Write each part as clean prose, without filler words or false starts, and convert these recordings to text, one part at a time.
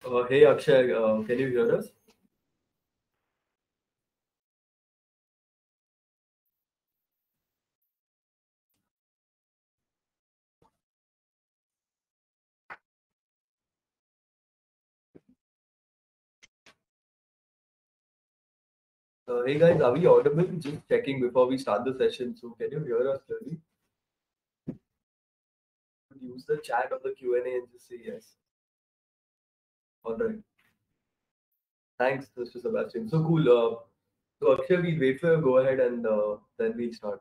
Hey Akshay, can you hear us? Hey guys, are we audible? Just checking before we start the session. So can you hear us clearly? Use the chat of the Q&A and just say yes. All right. Thanks, Mr. Sebastian. So cool. So Akshay, we wait for you. Go ahead and then we'll start.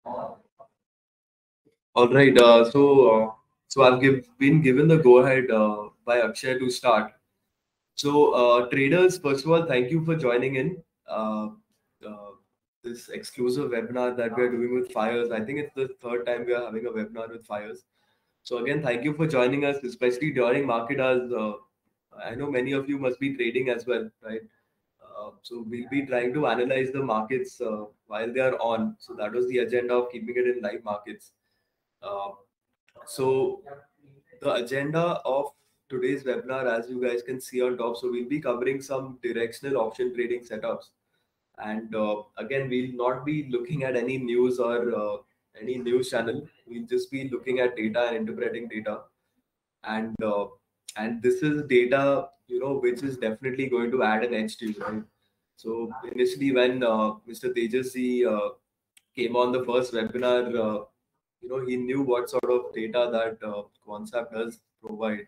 All right. So been given the go ahead by Akshay to start. So, traders, first of all, thank you for joining in uh, this exclusive webinar that we are doing with Fires. I think it's the third time we are having a webinar with Fires. So again, thank you for joining us, especially during market hours. I know many of you must be trading as well, right? So we'll be trying to analyze the markets while they are on. So that was the agenda of keeping it in live markets. Uh, so the agenda of today's webinar, as you guys can see on top, so we'll be covering some directional option trading setups. And again, we'll not be looking at any news or any news channel. We'll just be looking at data and interpreting data. And this is data, which is definitely going to add an edge to you, right? So initially, when Mr. Tejasvi came on the first webinar, he knew what sort of data that Quantsap does provide.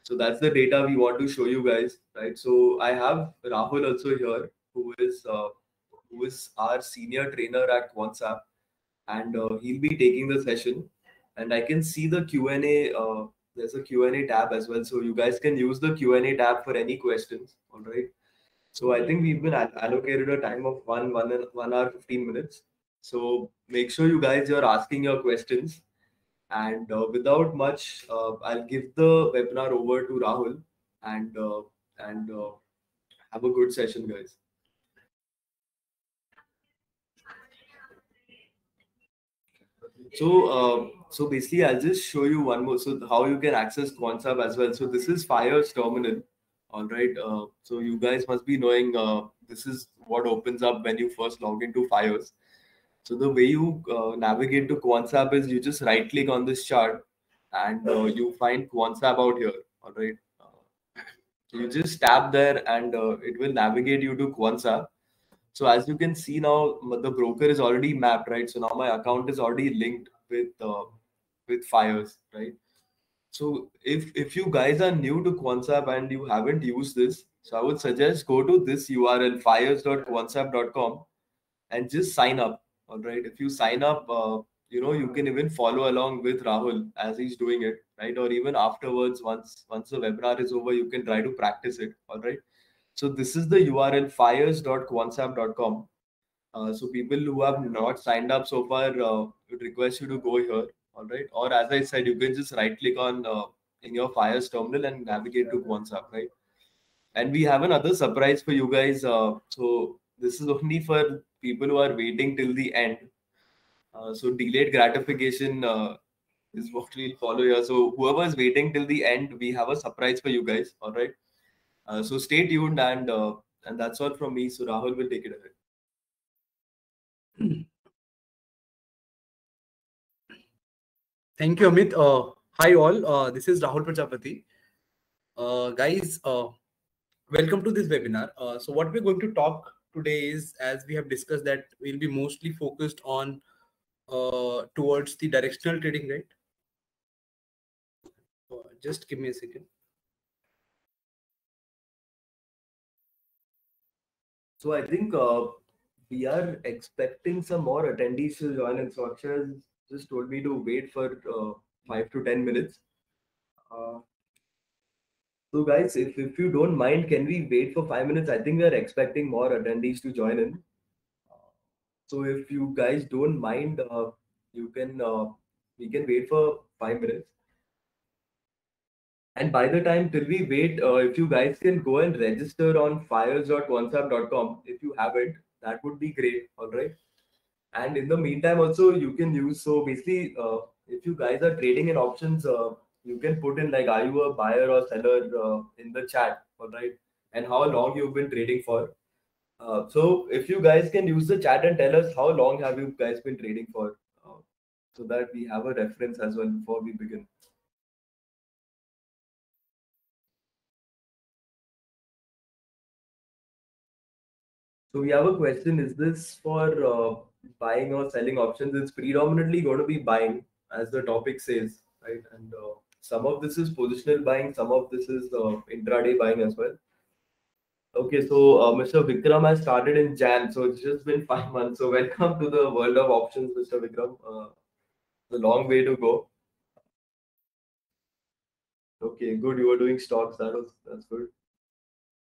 So that's the data we want to show you guys, right? So I have Rahul also here, who is our senior trainer at Quantsap, and he'll be taking the session. And I can see the Q&A. There's a Q&A tab as well, so you guys can use the Q&A tab for any questions. All right. So I think we've been allocated a time of 1 hour 15 minutes. So make sure you guys are asking your questions. And without much, I'll give the webinar over to Rahul and have a good session, guys. So basically, I'll just show you one more. So how you can access Quantsap as well. So this is Fire's terminal. All right. So you guys must be knowing this is what opens up when you first log into Fires. So the way you navigate to Quantsap is you just right click on this chart and you find Quantsap out here. All right. So you just tap there and it will navigate you to Quantsap. So as you can see now, the broker is already mapped, right? So now my account is already linked with Fires, right? So if you guys are new to Quantsap and you haven't used this, so I would suggest go to this URL fires.quantsap.com and just sign up. All right. If you sign up, you can even follow along with Rahul as he's doing it, right? Or even afterwards, once the webinar is over, you can try to practice it. All right. So this is the URL fires.quantsap.com. So people who have not signed up so far, would request you to go here. All right. Or as I said, you can just right click on in your Fires terminal and navigate to Quantsap, right? And we have another surprise for you guys. So this is only for people who are waiting till the end. So delayed gratification is what we'll follow here. So whoever is waiting till the end, we have a surprise for you guys. All right. So stay tuned and that's all from me. So Rahul will take it ahead. Thank you, Amit. Hi all. This is Rahul Prajapati. Guys, welcome to this webinar. So what we're going to talk today is, as we have discussed, that we'll be mostly focused on towards the directional trading, right? Just give me a second. So I think we are expecting some more attendees to join in. So Akshay just told me to wait for 5 to 10 minutes. So guys, if you don't mind, can we wait for 5 minutes? I think we are expecting more attendees to join in. So if you guys don't mind, you can we can wait for 5 minutes. And by the time till we wait, if you guys can go and register on fires.quantsap.com if you haven't, that would be great. All right. And in the meantime, also you can use. So basically, if you guys are trading in options, you can put in like, are you a buyer or seller in the chat, all right? And how long you've been trading for. So if you guys can use the chat and tell us how long have you guys been trading for, so that we have a reference as well before we begin. So we have a question: is this for buying or selling options? It's predominantly going to be buying, as the topic says, right? And some of this is positional buying, some of this is intraday buying as well. Okay, so Mr. Vikram has started in Jan, so it's just been 5 months. So welcome to the world of options, Mr. Vikram. It's a long way to go. Okay, good. You were doing stocks. That's good.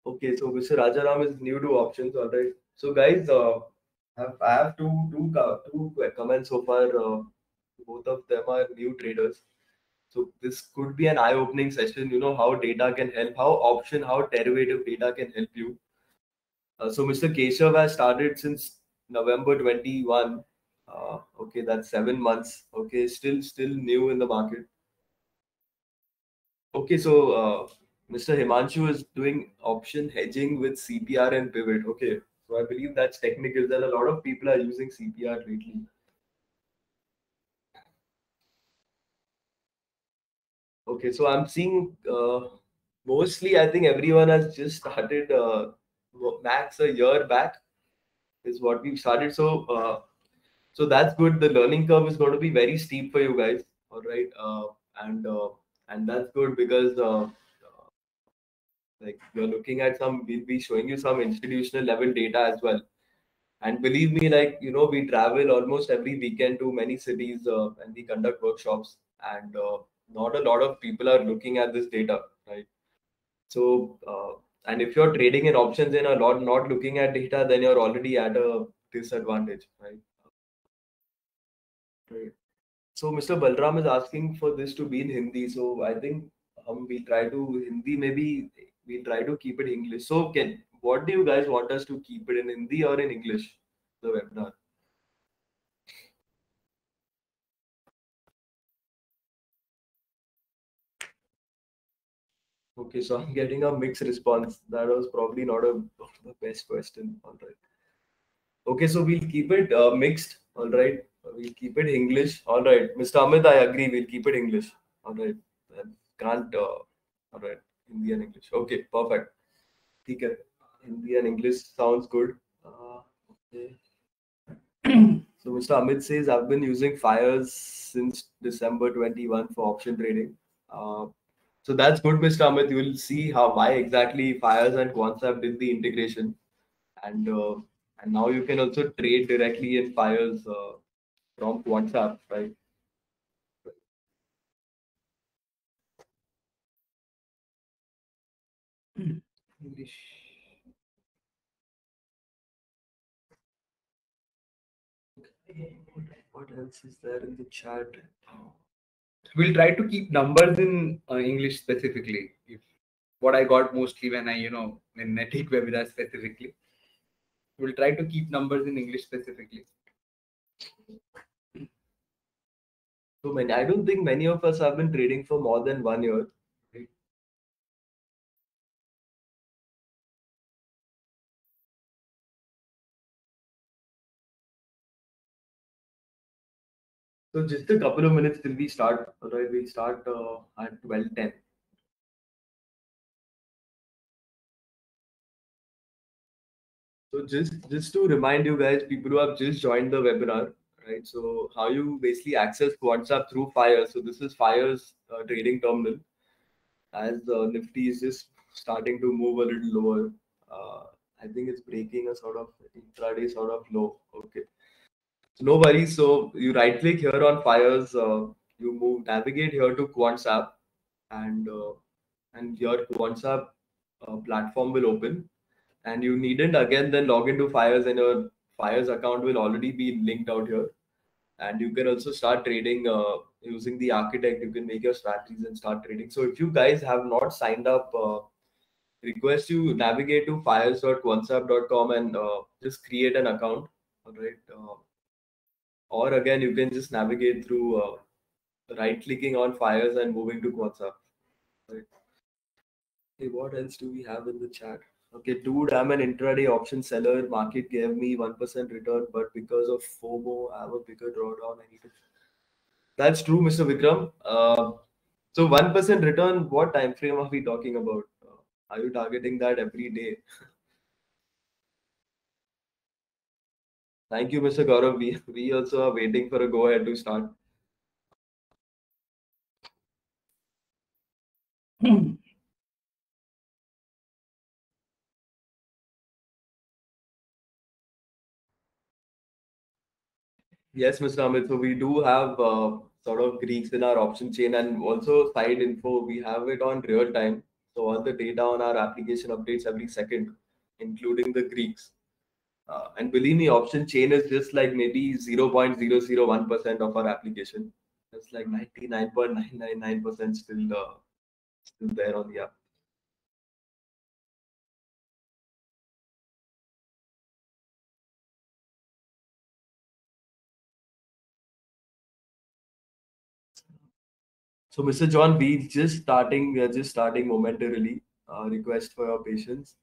Okay, so Mr. Rajaram is new to options. All right. So guys, I have two comments so far. Both of them are new traders. So this could be an eye-opening session. You know how data can help, how derivative data can help you. So Mr. Keshav has started since November 21. Okay, that's 7 months. Okay, still new in the market. Okay, so Mr. Himanshu is doing option hedging with CPR and pivot. Okay, so I believe that's technical. Then a lot of people are using CPR lately. Okay, so I'm seeing mostly I think everyone has just started max a year back is what we've started. So that's good. The learning curve is going to be very steep for you guys. All right, and uh, and that's good because like you're looking at some. We'll be showing you some institutional level data as well. And believe me, like we travel almost every weekend to many cities and we conduct workshops. And not a lot of people are looking at this data, right? So, and if you're trading in options and a lot not looking at data, then you're already at a disadvantage, right? Right. So Mr. Balram is asking for this to be in Hindi. So I think we'll try to Hindi. Maybe we'll try to keep it English. So can what do you guys want us to keep it in Hindi or in English? The webinar. Okay, so I'm getting a mixed response. That was probably not the best question. All right. Okay, so we'll keep it mixed. All right. We'll keep it English. All right. Mr. Amit, I agree. We'll keep it English. All right. I can't. All right. Hindi and English. Okay, perfect. ठीक है. Hindi and English sounds good. Okay. So Mr. Amit says I've been using Fires since December 21 for option trading. Uh, so that's good, Mr. Amit. You will see how why exactly Fires and Quantsap did the integration, and uh, and now you can also trade directly in Fires from Quantsap, right? English. What else is there in the chat? We'll try to keep numbers in English specifically. If what I got mostly when I, in I take webinar specifically, we'll try to keep numbers in English specifically. So many. I don't think many of us have been trading for more than 1 year. Right? So just a couple of minutes till we start. All right, we'll start at 12:10. So just to remind you guys, people who have just joined the webinar, right? So how you basically access WhatsApp through Fire. So this is Fire's trading terminal. As Nifty is just starting to move a little lower. Uh, I think it's breaking a sort of intraday sort of low. Okay. So no worries. So you right click here on Fires. You move navigate here to Quants app, and your Quants app platform will open, and you needn't again then log into Fires, and your Fires account will already be linked out here. And you can also start trading using the architect. You can make your strategies and start trading. So if you guys have not signed up, request you navigate to fires.quantsap.com and just create an account. All right. Or again, you can just navigate through right clicking on Fires and moving to WhatsApp. Right. Okay, what else do we have in the chat? Okay, dude, I'm an intraday option seller. Market gave me 1% return, but because of FOMO, I have a bigger drawdown. I need to. That's true, Mr. Vikram. So 1% return, what time frame are we talking about? Are you targeting that every day? Thank you, Mr. Gaurav. We also are waiting for a go ahead to start. Yes, Mr. Amit. So we do have sort of Greeks in our option chain and also side info. We have it on real time. So all the data on our application updates every second, including the Greeks. And believe me, option chain is just like maybe 0.001% of our application. It's like 99.999% still there on the app. So, Mr. John, we are just starting momentarily. Request for your patience.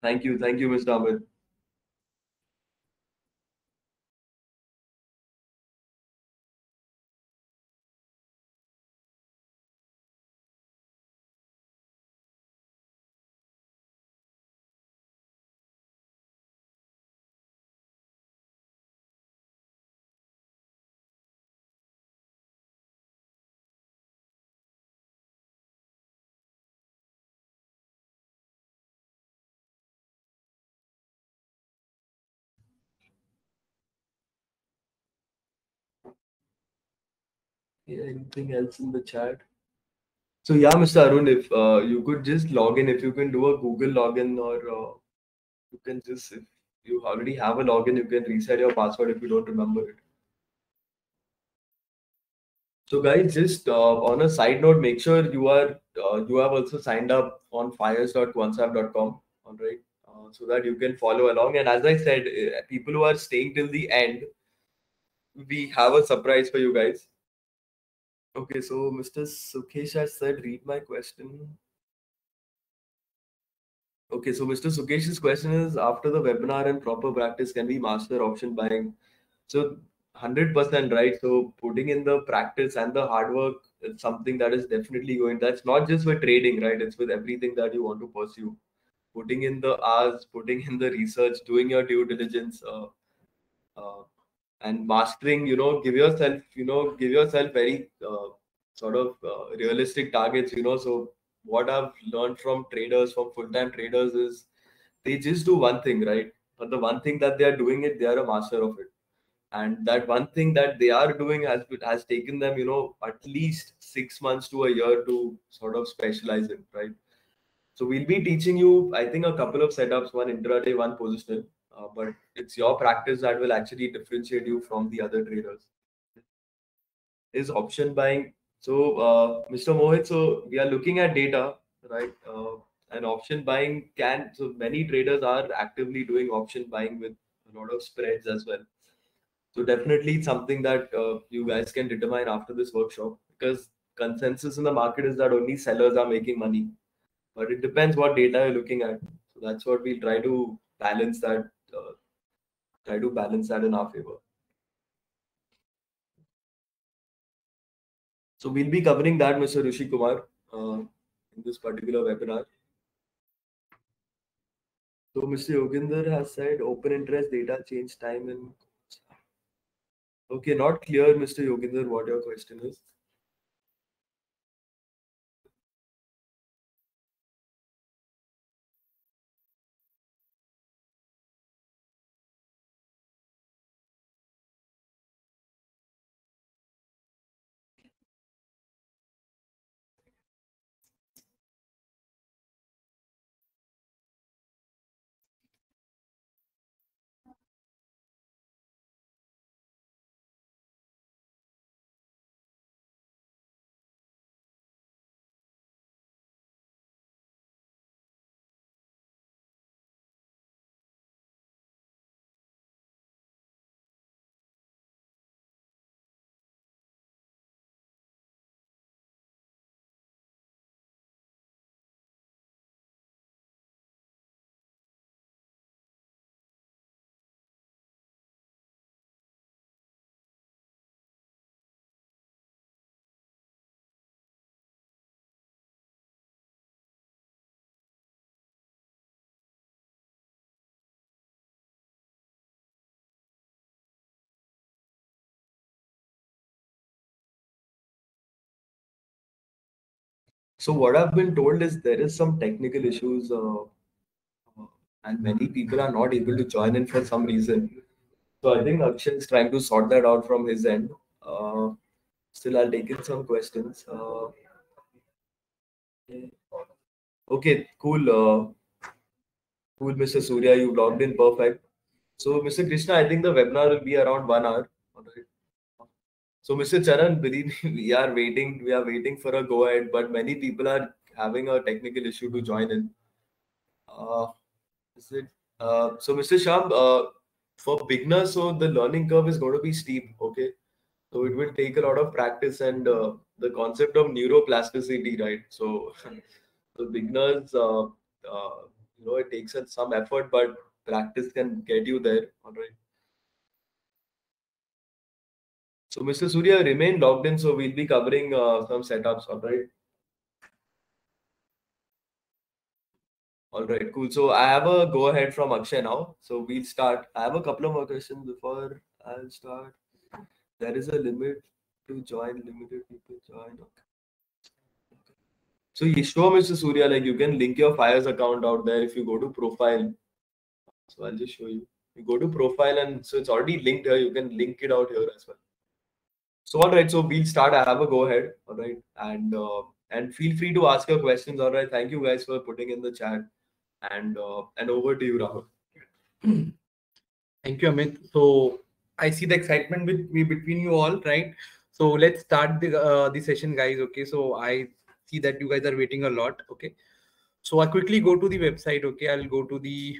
Thank you, Mr. Amit. Yeah, anything else in the chat? So yeah, Mr. Arun, if you could just log in, if you can do a Google login, or you can just, if you already have a login, you can reset your password if you don't remember it. So guys, just on a side note, make sure you have also signed up on fires.quantsap.com, all right, so that you can follow along. And as I said, people who are staying till the end, we have a surprise for you guys. Okay, so Mr. Sukesh has said, read my question. Okay, so Mr. Sukesh's question is, after the webinar and proper practice, can we master option buying? So 100% right. So putting in the practice and the hard work is something that is definitely going. That's not just with trading, right? It's with everything that you want to pursue. Putting in the hours, putting in the research, doing your due diligence, uh, and mastering. Give yourself very sort of realistic targets. So what I've learned from traders, from full-time traders, is they just do one thing, right? But the one thing that they are doing it, they are a master of it. And that one thing that they are doing has taken them, at least 6 months to a year to sort of specialize in, right? So we'll be teaching you, I think, a couple of setups, one intraday, one positional. But it's your practice that will actually differentiate you from the other traders. Is option buying. So, Mr. Mohit, so we are looking at data, right? And option buying so many traders are actively doing option buying with a lot of spreads as well. So definitely it's something that you guys can determine after this workshop, because consensus in the market is that only sellers are making money. But it depends what data you're looking at. So that's what we'll try to balance that in our favor. So we'll be covering that, Mr. Rishi Kumar, in this particular webinar. So Mr. Yoginder has said open interest data change time and okay, not clear, Mr. Yoginder, what your question is. So what I've been told is there is some technical issues, and many people are not able to join in for some reason. So I think Akshay is trying to sort that out from his end. Uh, Still, I'll take in some questions. Okay, cool. Cool, Mr. Surya, you logged in perfect. So, Mr. Krishna, I think the webinar will be around 1 hour. All right. So, Mr. Charan, believe me, we are waiting for a go ahead, but many people are having a technical issue to join in. Uh, is it? So, Mr. Sham, for beginners, so the learning curve is going to be steep. Okay. So it will take a lot of practice and the concept of neuroplasticity, right? So the beginners, it takes some effort, but practice can get you there. All right. So Mr. Surya, remain logged in. So we'll be covering some setups. All right. All right. Cool. So I have a go ahead from Akshay now. So we'll start. I have a couple of more questions before I'll start. There is a limit to join. Limited people join. Okay. So you show Mr. Surya, like you can link your Fires account out there if you go to profile. So I'll just show you. You go to profile and so it's already linked here. You can link it out here as well. So all right, so we'll start. I have a go ahead. All right, and feel free to ask your questions. All right, thank you guys for putting in the chat, and over to you, Rahul. Thank you, Amit. So I see the excitement between you all, right? So let's start the session, guys. Okay. So I see that you guys are waiting a lot. Okay. So I quickly go to the website. Okay. I'll go to the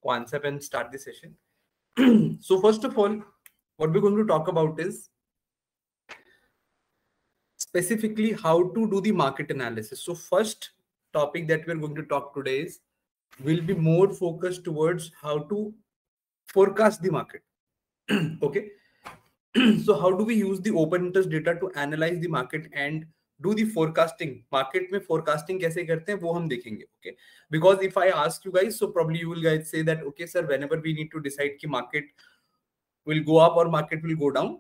Quantsap and start the session. So first of all, what we're going to talk about is specifically how to do the market analysis. So first topic that we're going to talk today is will be more focused towards how to forecast the market. Okay. So how do we use the open interest data to analyze the market and do the forecasting? Market में forecasting कैसे करते हैं वो हम देखेंगे. Okay. Because if I ask you guys, so probably you will guys say that, okay, sir, whenever we need to decide कि market will go up or market will go down.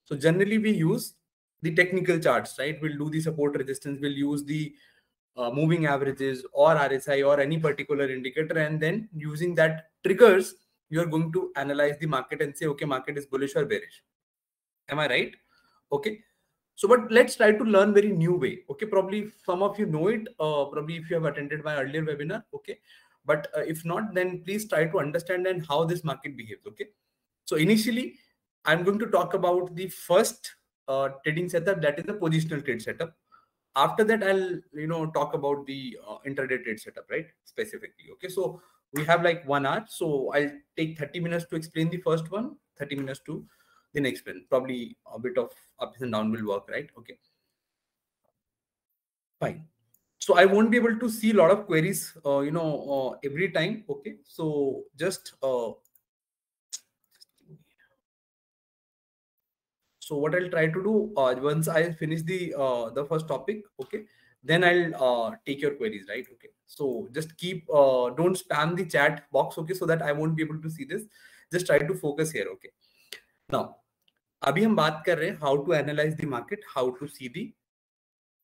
So generally we use the technical charts, right? We'll do the support resistance. We'll use the moving averages or RSI or any particular indicator. And then using that triggers, you're going to analyze the market and say, okay, market is bullish or bearish. Am I right? Okay. So, but let's try to learn very new way. Okay. Probably some of you know it, probably if you have attended my earlier webinar. Okay. But if not, then please try to understand and how this market behaves. Okay. So initially, I'm going to talk about the first trading setup, that is the positional trade setup. After that, I'll talk about the intraday trade setup, right? Specifically. Okay. So we have like 1 hour. So I'll take 30 minutes to explain the first one, 30 minutes to the next one. Probably a bit of ups and down will work, right? Okay. Fine. So I won't be able to see a lot of queries, every time. Okay. So just so what I'll try to do once I finish the first topic, okay, then I'll take your queries, right? Okay. So just keep don't spam the chat box, okay, so that I won't be able to see this. Just try to focus here, okay. Now, अभी हम बात कर रहे हैं how to analyze the market, how to see the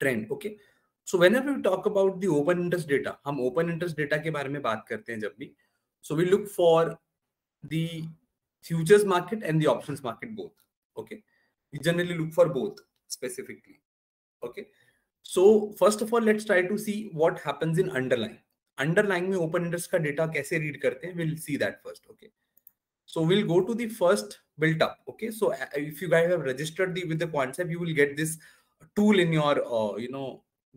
trend, okay. So whenever we talk about the open interest data, हम open interest data के बारे में बात करते हैं जब भी, so we look for the futures market and the options market both, okay. We generally look for both specifically, okay. So first of all, let's try to see what happens in underlying. Underlying में open interest का data कैसे read करते हैं, we'll see that first, okay. So we'll go to the first built up, okay. So if you guys have registered with the Quantsap, you will get this tool in your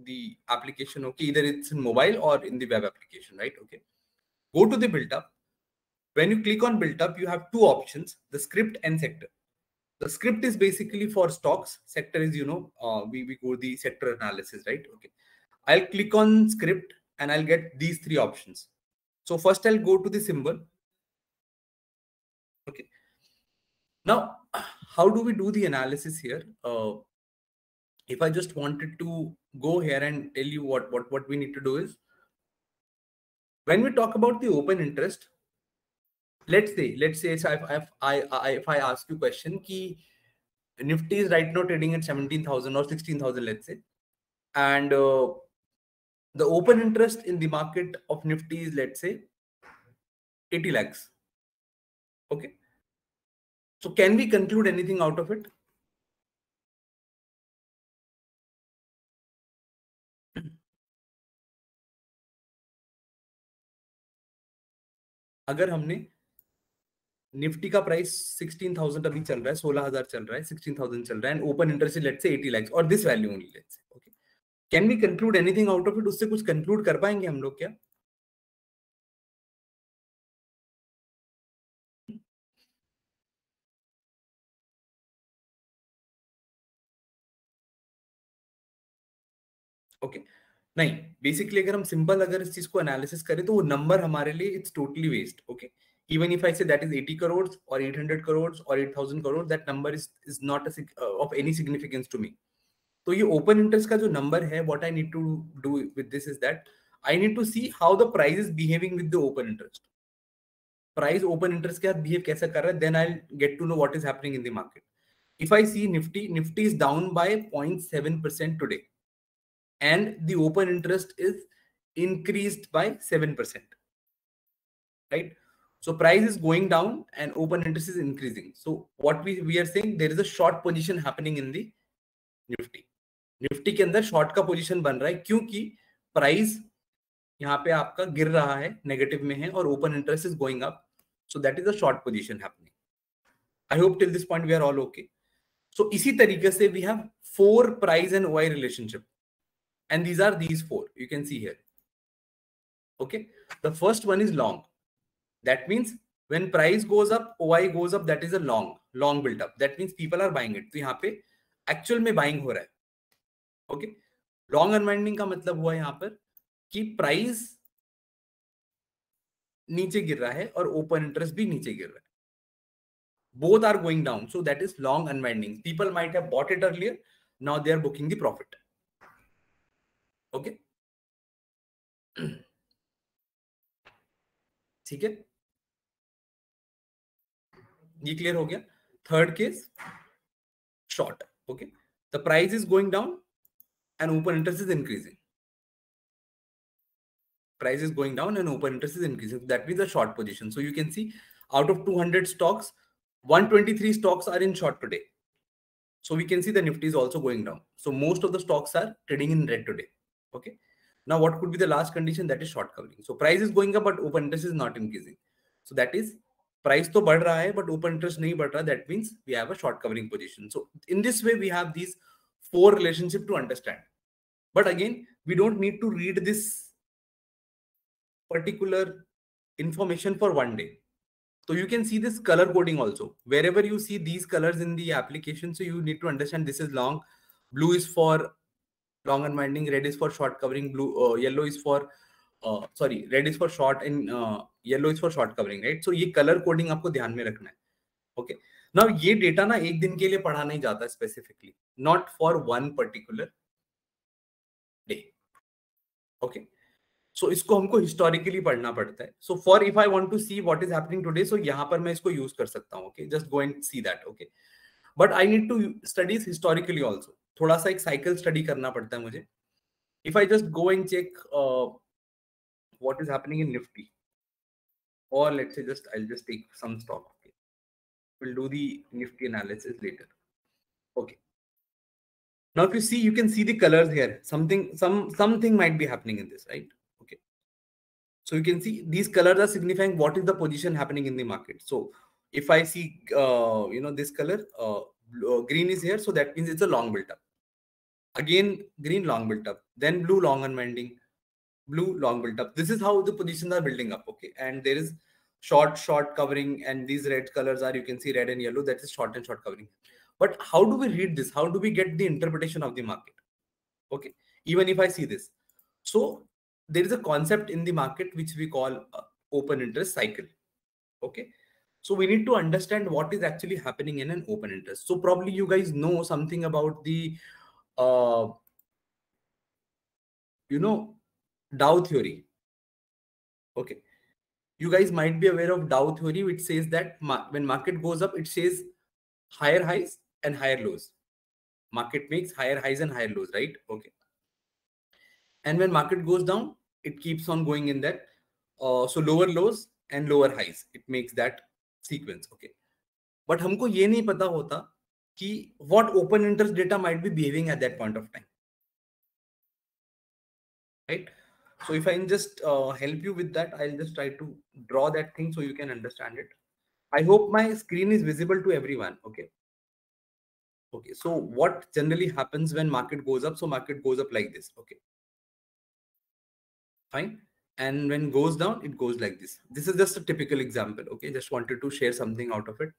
the application, okay. Either it's in mobile or in the web application, right? Okay. Go to the built up. When you click on built up, you have two options: the script and sector. The script is basically for stocks. Sector is, we go the sector analysis, right? Okay. I'll click on script and I'll get these three options. So first I'll go to the symbol. Okay. Now, how do we do the analysis here? If I just wanted to go here and tell you what we need to do is, when we talk about the open interest, let's say so if I ask you question ki Nifty is right now trading at 17,000 or 16,000, let's say, and The open interest in the market of Nifty is, let's say, 80 lakhs. Okay. So can we conclude anything out of it? अगर हमने Nifty का price 16,000 अभी चल रहा है, 16,000 चल रहा है, 16,000 चल रहा है, and open interest let's say 80 lakhs और this value only, let's say, okay, can we conclude anything out of it? उससे कुछ कंक्लूड कर पाएंगे हम लोग क्या? ओके, नहीं, बेसिकली अगर हम सिंपल अगर इस चीज को एनालिसिस करें तो वो नंबर हमारे लिए it's totally waste. Okay, even if I say that is 80 crores or 800 crores or 8,000 crores, that number is not of any significance to me. तो ये open interest का जो number है, what I need to do with this is that I need to see how the price is behaving with the open interest. Price open interest के साथ behave कैसा कर रहा है, then I'll get to know what is happening in the market. If I see Nifty is down by 0.7% today, and the open interest is increased by 7%, right? So price is going down and open interest is increasing. So what we are saying, there is a short position happening in the Nifty. Nifty के अंदर short का position बन रहा है क्योंकि price यहाँ पे आपका गिर रहा है, negative में है, और open interest is going up. So that is a short position happening. I hope till this point we are all okay. So इसी तरीके से we have 4 price and OI relationship, and these are these 4 you can see here. Okay, the first one is long. That means when price goes up, OI goes up, that is a long built up. That means people are buying it. तो यहाँ पे actual में buying हो रहा है. Okay, long unwinding का मतलब हुआ यहाँ पर कि price नीचे गिर रहा है और open interest भी नीचे गिर रहा है. Both are going down. So that is long unwinding. People might have bought it earlier. Now they are booking the profit. Okay. ठीक है, ये क्लियर हो गया. Third case, short. Okay, the price is going down and open interest is increasing. Price is going down and open interest is increasing. That means a short position. So you can see out of 200 stocks, 123 stocks are in short today. So we can see the Nifty is also going down. So most of the stocks are trading in red today. Okay. Now what could be the last condition? That is short covering. So price is going up, but open interest is not increasing. So that is price तो बढ़ रहा है, but open interest नहीं बढ़ रहा. That means we have a short covering position. So in this way, we have these 4 relationship to understand. But again, we don't need to read this particular information for one day. So you can see this color coding also. Wherever you see these colors in the application, so you need to understand this is long. Blue is for long unwinding, red is for short covering, yellow is for red is for short, and yellow is for short covering, right? So ये color coding आपको ध्यान में रखना है. Okay. Now ये data ना एक दिन के लिए पढ़ा नहीं जाता specifically, not for one particular day. Okay. So इसको हमको historically पढ़ना पड़ता है. So for if I want to see what is happening today, so यहाँ पर मैं इसको use कर सकता हूँ. Okay, just go and see that. Okay, but I need to study historically also. थोड़ा सा एक cycle study करना पड़ता है मुझे. If I just go and check what is happening in Nifty, or let's say I'll just take some stock. Okay, we'll do the Nifty analysis later. Okay. Now if you see, you can see the colors here. Something might be happening in this, right? Okay. So you can see these colors are signifying what is the position happening in the market. So if I see, this color, green is here, so that means it's a long built up. Again, green long built up, then blue long unwinding, blue long built up. This is how the positions are building up. Okay, and there is short covering, and these red colors are, you can see red and yellow, that is short and short covering. But how do we read this? How do we get the interpretation of the market? Okay, even if I see this, so there is a concept in the market which we call open interest cycle. Okay, so we need to understand what is actually happening in an open interest. So probably you guys know something about the Dow theory. Okay, you guys might be aware of Dow theory, which says that when market goes up, it says higher highs and higher lows. Market makes higher highs and higher lows, right? Okay. And when market goes down, it keeps on going in that. So lower lows and lower highs, it makes that sequence. Okay. But हमको ये नहीं पता होता कि what open interest data might be behaving at that point of time. Right? So if I can just help you with that, I'll just try to draw that thing so you can understand it. I hope my screen is visible to everyone. Okay. Okay. So what generally happens when market goes up? So market goes up like this. Okay. Fine. And when goes down, it goes like this. This is just a typical example. Okay. Just wanted to share something out of it.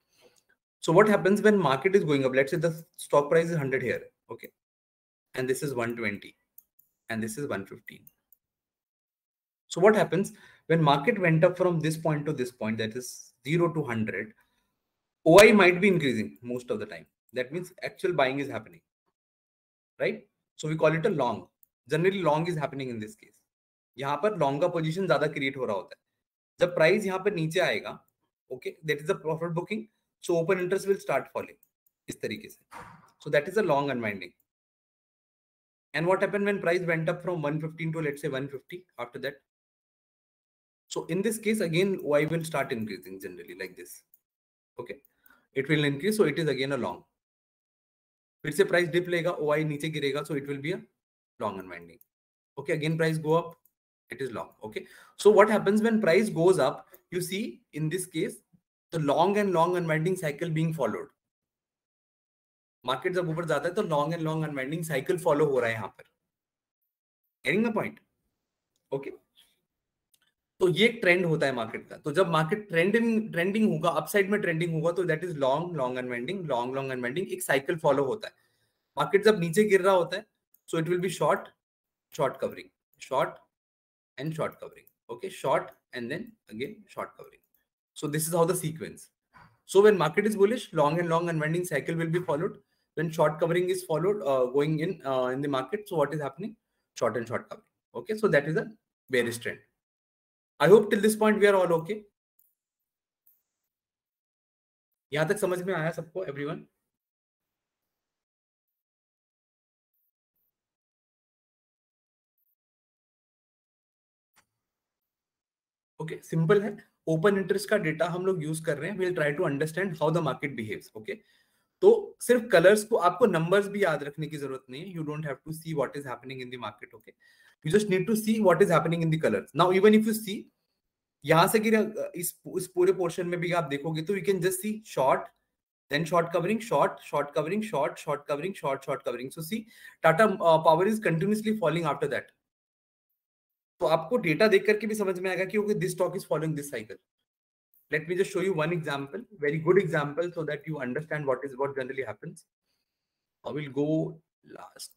So what happens when market is going up? Let's say the stock price is 100 here. Okay. And this is 120. And this is 115. So what happens when market went up from this point to this point, that is 0 to 100, OI might be increasing most of the time. That means actual buying is happening, right? So we call it a long. Generally long is happening in this case. यहाँ पर long का position ज़्यादा create हो रहा होता है. जब price यहाँ पर नीचे आएगा, okay, that is the profit booking. So open interest will start falling. इस तरीके से. So that is a long unwinding. And what happened when price went up from 115 to let's say 150 after that? So in this case, again, Y will start increasing generally like this. Okay. It will increase. So it is again a long. फिर से price dip लेगा, OI नीचे गिरेगा. So it will be a long unwinding. Okay. Again, price go up. It is long. Okay. So what happens when price goes up? You see in this case, the long and long unwinding cycle being followed. Market जब ऊपर जाता है तो long and long unwinding cycle follow हो रहा है यहाँ पर. Getting the point? Okay. तो ये एक ट्रेंड होता है मार्केट का. तो जब मार्केट ट्रेंडिंग होगा, अपसाइड में ट्रेंडिंग होगा, तो that is long unwinding, long unwinding. एक साइकिल फॉलो होता है. मार्केट जब नीचे गिर रहा होता है, so it will be short covering, short and short covering. Okay, short and then again short covering. So this is how the sequence. So when market is bullish, long and long unwinding cycle will be followed. When short covering is followed, going in the market, so what is happening? Short and short covering. Okay, so that is a bearish trend. I hope till this point we are all okay. यहाँ तक समझ में आया सबको, everyone? Okay, simple है. Open interest का data हम लोग यूज कर रहे हैं. we'll try to understand how the market behaves. Okay, तो सिर्फ कलर्स को, आपको नंबर्स भी याद रखने की जरूरत नहीं है. You don't have to see what is happening in the market. Okay, you just need to see what is happening in the colors. Now even if you see, यहाँ से इस पूरे पोर्शन में भी आप देखोगे तो you can just see short, then short covering, short covering, short covering, short covering. So see, Tata Power is continuously falling after that. तो आपको डेटा देख करके भी समझ में आएगा कि okay, this stock is following this cycle. Let me just show you one example, very good example, so that you understand what generally happens. I will go last.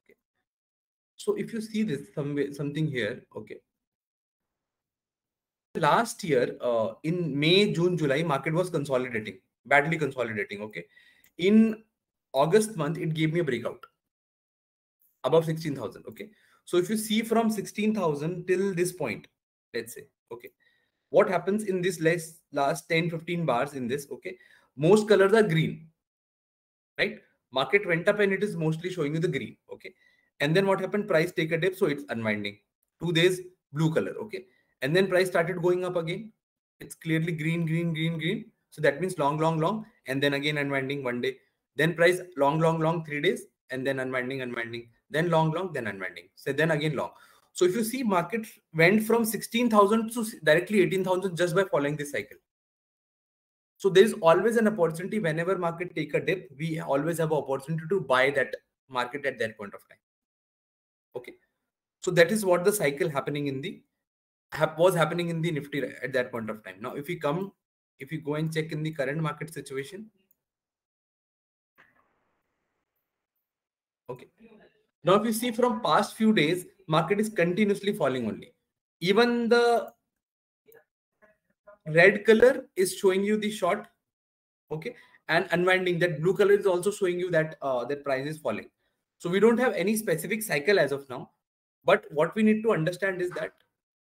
Okay. So if you see this something here, okay. Last year, in May, June, July, market was consolidating, badly consolidating. Okay. In August month, it gave me a breakout above 16,000. Okay. So if you see from 16,000 till this point, let's say, okay, what happens in this last 10-15 bars in this? Okay, most colors are green, right? Market went up and it is mostly showing you the green. Okay, and then what happened? Price take a dip, so it's unwinding. 2 days blue color. Okay, and then price started going up again. It's clearly green. So that means long, and then again unwinding 1 day. Then price long 3 days, and then unwinding. Then long, then unwinding. So then again long. So if you see, market went from 16,000 to directly 18,000 just by following this cycle. So there is always an opportunity. Whenever market take a dip, we always have an opportunity to buy that market at that point of time. Okay. So that is what the cycle happening in the was happening in the Nifty at that point of time. Now, if you go and check in the current market situation. Okay. Now, if you see from past few days, market is continuously falling only. Even the red color is showing you the short, okay, and unwinding. That blue color is also showing you that that price is falling. So we don't have any specific cycle as of now. But what we need to understand is that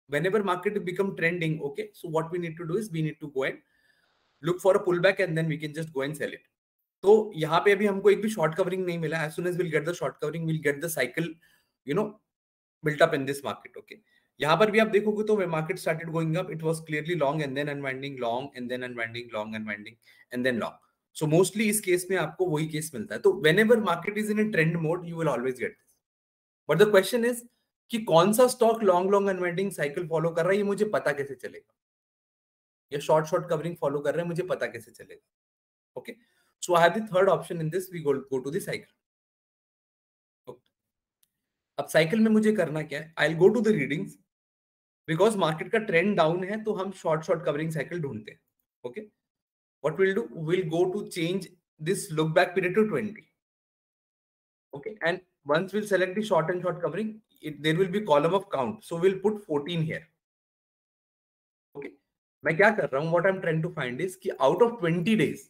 whenever market become trending, okay, so what we need to do is we need to go and look for a pullback, and then we can just go and sell it. तो यहाँ पे अभी हमको एक भी short covering नहीं मिला. As soon as we'll get the short covering, we'll get the cycle, built up in this market. Okay. यहाँ पर भी आप देखोगे तो when market started going up, it was clearly long and then unwinding, long and then unwinding, long unwinding and then long. So mostly इस case में आपको वही केस मिलता है. तो whenever market is in a trend mode, you will always get this. But the question is कि कौन सा stock long unwinding cycle follow कर रहा है, ये मुझे पता कैसे चलेगा? या short covering follow कर रहा है, मुझे पता कैसे चलेगा? Okay. So I have the third option in this. We go to the cycle. Okay. अब साइकिल में मुझे करना क्या है? I'll go to the readings. Because market का ट्रेंड डाउन है तो हम शॉर्ट कवरिंग साइकिल ढूंढते हैं. Okay, what will do, will go to change this look back period to 20. Okay, and once we'll select the short and short covering, there will be column of count, so we'll put 14 here. Okay, मैं क्या कर रहा हूं, what I'm trying to find is कि out of 20 days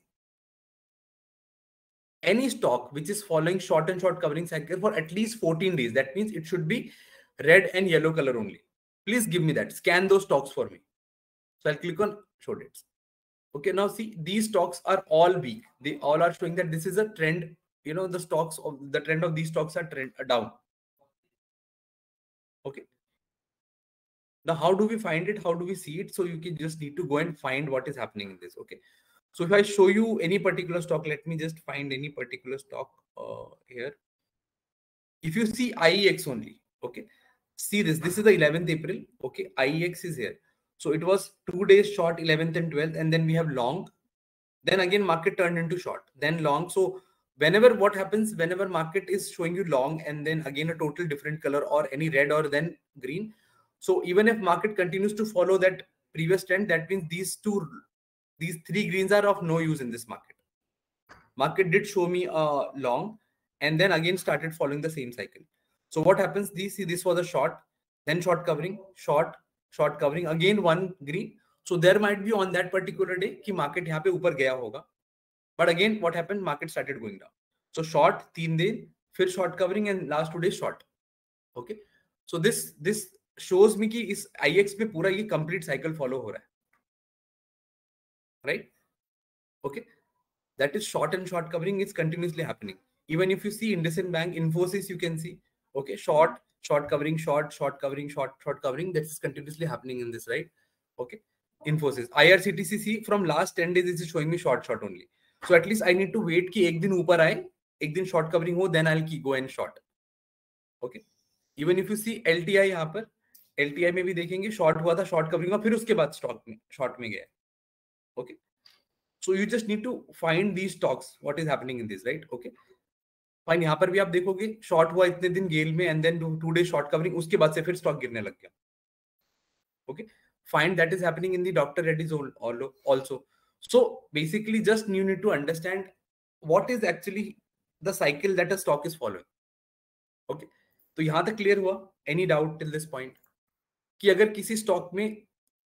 any stock which is following short and short covering cycle for at least 14 days, that means it should be red and yellow color only. Please give me that. Scan those stocks for me. So I'll click on show dates. Okay, now see, these stocks are all weak. They all are showing that this is a trend. The stocks of the trend of these stocks are down. Okay. Now, how do we find it? How do we see it? So you can just need to go and find what is happening in this. Okay. So if I show you any particular stock, let me just find any particular stock here. If you see IEX only, okay. See this. This is the 11th April. Okay, IEX is here. So it was 2 days short, 11th and 12th, and then we have long. Then again, market turned into short, then long. So what happens whenever market is showing you long and then again a total different color or any red or then green. So even if market continues to follow that previous trend, that means these three greens are of no use in this market. Market did show me a long and then again started following the same cycle. So what happens? This was a short, then short covering, short covering, again one green. So there might be on that particular day कि market यहाँ पे ऊपर गया होगा. But again, what happened? Market started going down. So short 3 दिन, फिर short covering and last 2 days short. Okay. So this shows me कि इस IX पे पूरा ये complete cycle follow हो रहा है. Right? Okay. That is short and short covering is continuously happening. Even if you see IndusInd Bank, Infosys, you can see, okay, short covering, short covering, short covering. That is continuously happening in this, right? Okay. Infosys, IRCTC, from last 10 days, this is showing me short only. So at least I need to wait कि एक दिन ऊपर आए, एक दिन short covering हो, then I'll go and short. Okay. Even if you see LTI यहाँ पर, LTI में भी देखेंगे short हुआ था, short covering हुआ, फिर उसके बाद short में गया. Okay. So you just need to find these stocks, what is happening in this, right? Okay. Fine. यहाँ पर भी आप देखोगे short हुआ इतने दिन गेल में and then 2 days short covering, उसके बाद से फिर stock गिरने लग गया. Okay. Fine. That is happening in the Dr. Reddy's also. So basically just you need to understand what is actually the cycle that a stock is following. Okay. तो यहाँ तक clear हुआ? Any doubt till this point? कि अगर किसी stock में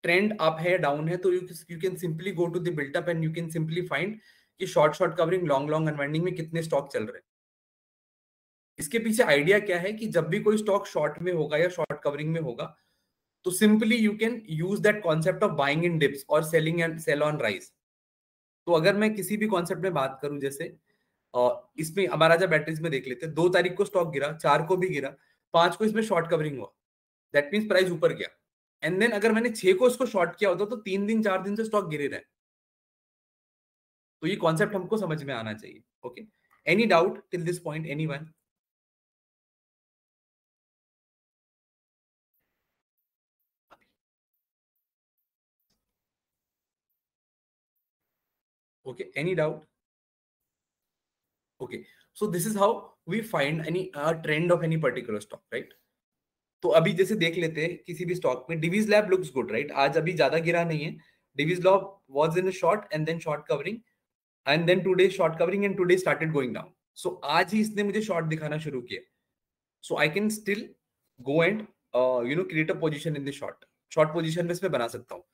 trend up है down है तो you can simply go to the built up and you can simply find कि शॉर्ट कवरिंग लॉन्ग अनवाइंडिंग में कितने स्टॉक चल रहे हैं. इसके पीछे आइडिया क्या है कि जब भी कोई स्टॉक शॉर्ट में होगा या शॉर्ट कवरिंग में होगा तो simply you can use that concept of buying in dips और selling and sell on rise. तो अगर मैं किसी भी कॉन्सेप्ट में बात करूं, जैसे इसमें महाराजा बैटरीज में देख लेते हैं, 2 तारीख को स्टॉक गिरा, 4 को भी गिरा, 5 को इसमें शॉर्ट कवरिंग हुआ, दैट मीन्स प्राइस ऊपर गया. एंड देन अगर मैंने 6 को इसको शॉर्ट किया होता तो 3 दिन 4 दिन से स्टॉक गिरे रहे. तो ये कॉन्सेप्ट हमको समझ में आना चाहिए. Okay, any doubt till this point, anyone? Okay, any doubt? Okay, so this is how we find any trend of any particular stock, right? तो अभी जैसे देख लेते हैं किसी भी स्टॉक में, Divi's Lab looks good, right? आज अभी ज्यादा गिरा नहीं है. Divi's Lab was in a short and then short covering and then 2 days short covering and 2 days started going down. So आज ही इसने मुझे शॉर्ट दिखाना शुरू किया. So I can still go and create a position in the short position में इसमें बना सकता हूँ.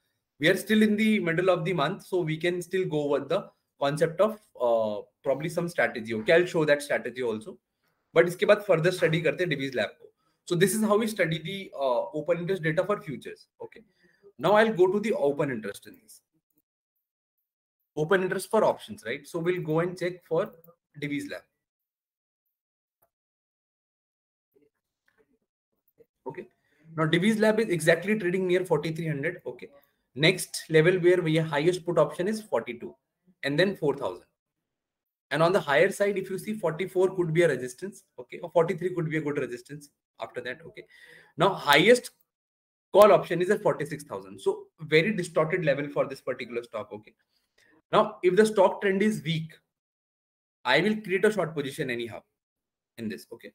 We are still in the middle of the month, so we can still go with the concept of probably some strategy. Okay, I'll show that strategy also. But इसके बाद further study करते हैं Divi's lab को. So this is how we study the open interest data for futures. Okay. Now I'll go to the open interest in this. open interest for options, right? So we'll go and check for Divi's Lab. Okay. Now Divi's Lab is exactly trading near 4,300. Okay. Next level where we highest put option is 42 and then 4,000. And on the higher side, if you see 44 could be a resistance. Okay. Or 43 could be a good resistance after that. Okay. Now highest call option is at 46,000. So very distorted level for this particular stock. Okay. Now, if the stock trend is weak, I will create a short position anyhow in this. Okay.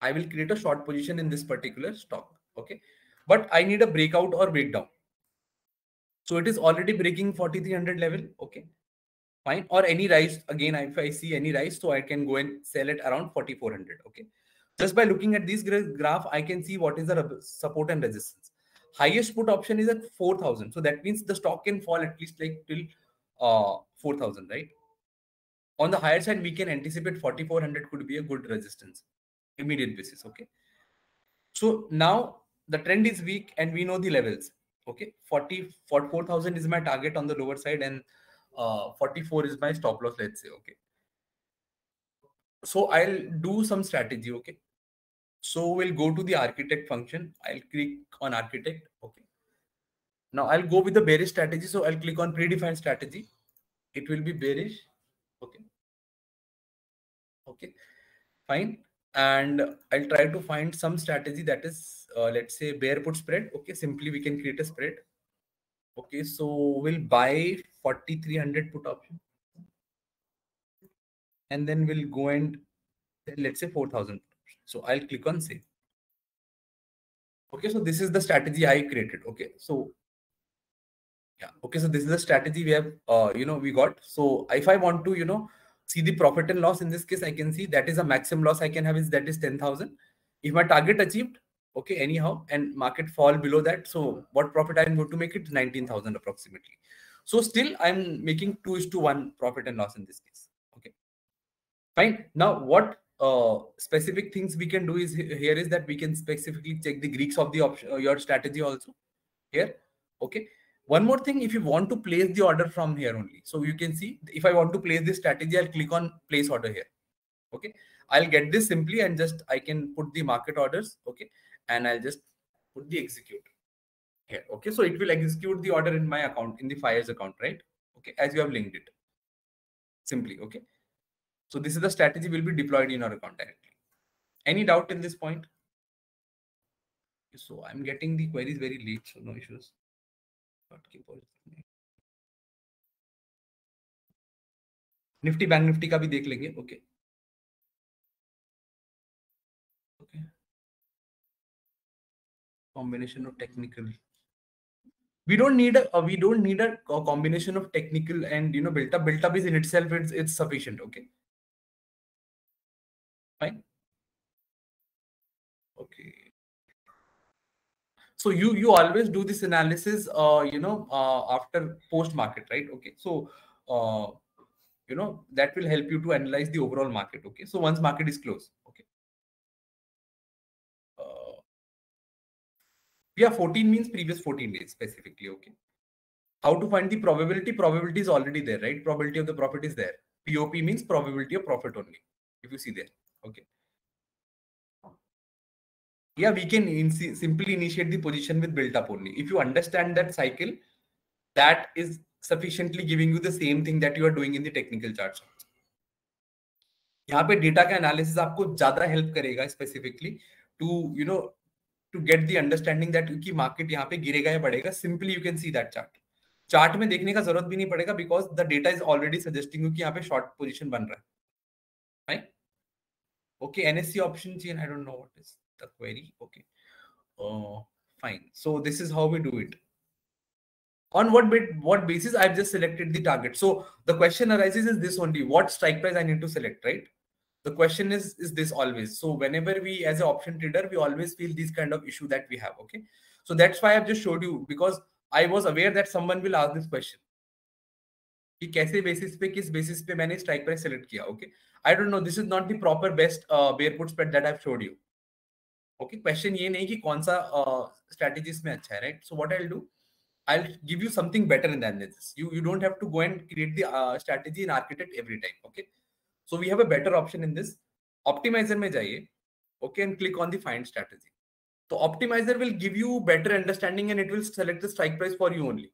I will create a short position in this particular stock. Okay. But I need a breakout or breakdown. So it is already breaking 4,300 level. Okay. Fine. Or any rise. Again, if I see any rise, so I can go and sell it around 4,400. Okay. Just by looking at this graph, I can see what is the support and resistance. Highest put option is at 4,000. So that means the stock can fall at least like till 4,000, right? On the higher side, we can anticipate 4,400 could be a good resistance, immediate basis. Okay. So now the trend is weak and we know the levels. Okay. 44,000 is my target on the lower side and 44 is my stop loss, let's say. Okay. So I'll do some strategy. Okay. So we'll go to the architect function. I'll click on architect. Okay. Now I'll go with the bearish strategy. So I'll click on predefined strategy. It will be bearish. Okay. Okay. Fine. And I'll try to find some strategy that is, let's say, bear put spread. Okay. Simply we can create a spread. Okay. So we'll buy 4,300 put option. And then we'll go and let's say 4,000. So I'll click on save. Okay. So this is the strategy I created. Okay. So yeah. Okay. So this is the strategy we have, we got. So if I want to, see the profit and loss in this case, I can see that is a maximum loss I can have is that is 10,000. If my target achieved, okay, anyhow, and market fall below that. So what profit I'm going to make it 19,000 approximately. So still I'm making 2:1 profit and loss in this case. Okay. Fine. Now what specific things we can do is here is that we can specifically check the Greeks of the option, your strategy also here. Okay. One more thing, if you want to place the order from here only. So you can see if I want to place this strategy, I'll click on place order here. Okay. I'll get this simply and just I can put the market orders. Okay. And I'll just put the execute here. Okay. So it will execute the order in my account, in the Fires account, right? Okay. As you have linked it. Simply. Okay. So this is the strategy will be deployed in our account directly. Any doubt in this point? So I'm getting the queries very late, so no issues. Nifty bank Nifty का भी देख लेंगे. Okay okay combination of technical, we don't need a combination of technical and built up is in itself it's sufficient. Okay, fine. Okay, so you always do this analysis after post market, right? Okay, so that will help you to analyze the overall market. Okay, so once market is closed. Okay, yeah, 14 means previous 14 days specifically. Okay, how to find the probability? Probability is already there, right? Probability of the profit is there. POP means probability of profit only, if you see there. Okay, yeah, we can simply initiate the position with built up only. If you understand that cycle, that is sufficiently giving you the same thing that you are doing in the technical charts. यहाँ पे data का analysis आपको ज्यादा help करेगा specifically to get the understanding that कि market यहाँ पे गिरेगा या बढ़ेगा. Simply you can see that chart में देखने का जरूरत भी नहीं पड़ेगा because the data is already suggesting you कि यहाँ पे शॉर्ट पोजीशन बन रहा है. Right? Okay, NSC option chain, I don't know what is the query. Okay, fine. So this is how we do it. On what basis I've just selected the target. So the question arises is this only, what strike price I need to select, right? The question is this always. So whenever we as an option trader, we always feel this kind of issue that we have. Okay, so that's why I've just showed you, because I was aware that someone will ask this question कि कैसे basis पे, किस basis पे मैंने strike price select किया. Okay, I don't know, this is not the proper best bear put spread that I've showed you. Okay, question ये नहीं कि कौन सा strategies में अच्छा है, right? So what I'll do, I'll give you something better in than this. You don't have to go and create the strategy in Architect every time. Okay, so we have a better option in this. Optimizer में जाइए, okay, and click on the find strategy. So optimizer will give you better understanding and it will select the strike price for you only.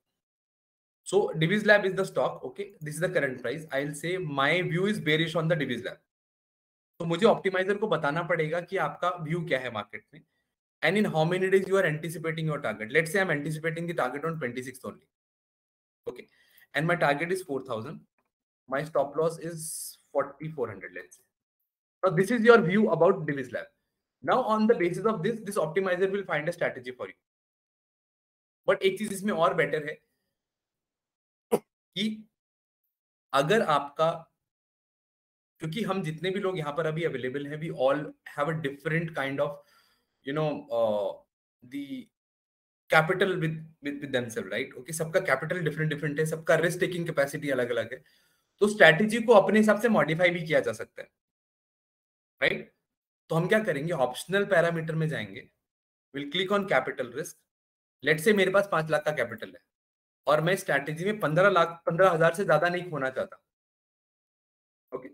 So Divi's Lab is the stock. Okay, this is the current price. I'll say my view is bearish on the Divi's Lab. तो मुझे optimiser को बताना पड़ेगा कि आपका view क्या है market में, and in how many days you are anticipating your target. Let's say I'm anticipating the target on 26th only. Okay, and my target is 4,000. My stop loss is 4,400. Let's say. Now this is your view about Divi's Lab. Now on the basis of this optimizer will find a strategy for you. But एक चीज इसमें और better है कि अगर आपका, क्योंकि हम जितने भी लोग यहाँ पर अभी अवेलेबल हैं, we all have a different kind of the capital with themselves, right? Okay, सबका कैपिटल डिफरेंट है, सबका रिस्क टेकिंग कैपेसिटी अलग अलग है, तो स्ट्रैटेजी को अपने हिसाब से मॉडिफाई भी किया जा सकता है, राइट? तो हम क्या करेंगे, ऑप्शनल पैरामीटर में जाएंगे, will click on capital risk. Let say मेरे पास 5 लाख का कैपिटल है और मैं स्ट्रैटेजी में 15,000 से ज्यादा नहीं खोना चाहता। ओके,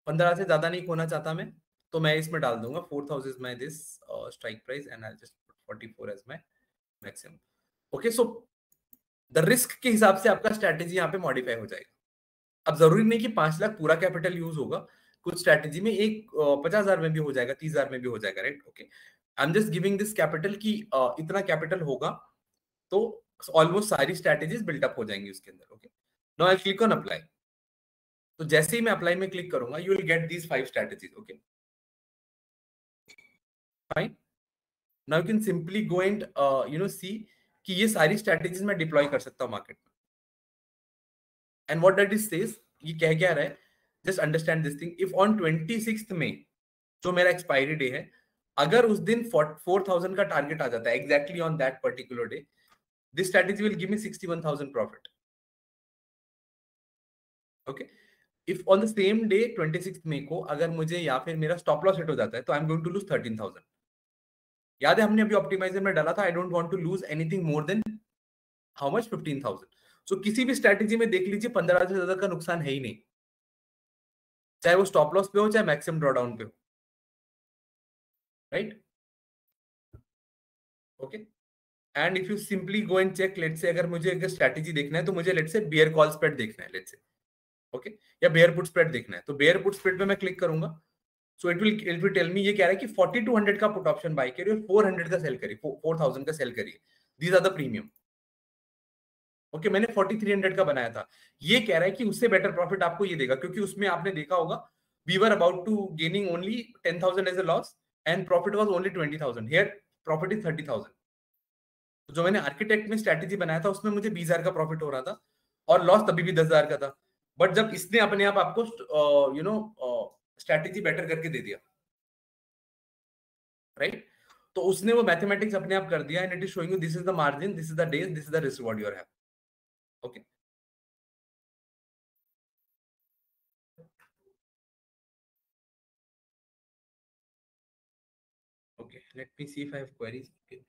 15 से ज्यादा नहीं खोना चाहता मैं, तो मैं इसमें डाल दूंगा 4,000 is my this strike price and I just 44 as my maximum. Okay, so the risk के हिसाब से आपका स्ट्रैटेजी यहाँ पे मॉडिफाई हो जाएगा। अब जरूरी नहीं कि 5 लाख पूरा कैपिटल यूज होगा, कुछ स्ट्रैटेजी में 50,000 में भी हो जाएगा, 30,000 में भी हो जाएगा, right? Okay, I am just giving this capital कि इतना कैपिटल होगा तो ऑलमोस्ट सारी स्ट्रैटेजीज बिल्टअप हो जाएंगी उसके अंदर। Okay, now I click on apply. तो जैसे ही मैं अप्लाई में क्लिक करूंगा, you will get these 5 strategies. Okay, fine. Now you can simply go and see कि ये सारी स्ट्रैटेजीज मैं डिप्लॉय कर सकता हूं मार्केट में। And what that is says, ये कह क्या रहा है, just understand this thing. If on 26th में जो मेरा एक्सपायरी डे है, अगर उस दिन 4,000 का टारगेट आ जाता है exactly on that particular day, this strategy will give me 61,000 profit. Okay, if on the same day 26th मई को अगर मुझे या फिर मेरा स्टॉप लॉस हिट हो जाता है, तो I am going to lose 13,000। याद है हमने अभी ऑप्टिमाइजर में डाला था, I don't want to lose anything more than how much, 15,000। So किसी भी स्ट्रैटेजी में देख लीजिए 15 से ज्यादा का नुकसान है ही नहीं, चाहे वो स्टॉप लॉस पे हो चाहे मैक्सिमम ड्रॉडाउन पे हो, right? Okay, and if you simply go and check, let's say अगर मुझे अगर स्ट्रैटेजी देखना है तो मुझे let's say beer call spread देखना है, लेट्स से, ओके, या बेयर पुट स्प्रेड देखना है, तो बेयर पुट स्प्रेड पे मैं क्लिक करूंगा। So it will tell me, ये कह रहा है कि 4200 का पुट ऑप्शन बाय करिए और 400 का सेल करिए, 4,000 का सेल करिए, these are the premium. Okay, मैंने 4300 का बनाया था, ये कह रहा है कि उससे बेटर प्रॉफिट आपको ये देगा, क्योंकि उसमें आपने देखा होगा we were about to gaining only 10,000 as a loss and profit was only 20,000, here profit is 30,000। तो जो मैंने आर्किटेक्ट में स्ट्रैटेजी बनाया था उसमें मुझे 20,000 का प्रॉफिट हो रहा था और लॉस तभी भी 10,000 का था, बट जब इसने अपने आप आपको स्ट्रैटेजी बेटर करके दे दिया, राइट? तो उसने वो मैथमेटिक्स अपने आप कर दिया and it is showing you this is the margin, this is the days, this is the risk what you are have. Okay, okay, let me see if I have queries. Okay,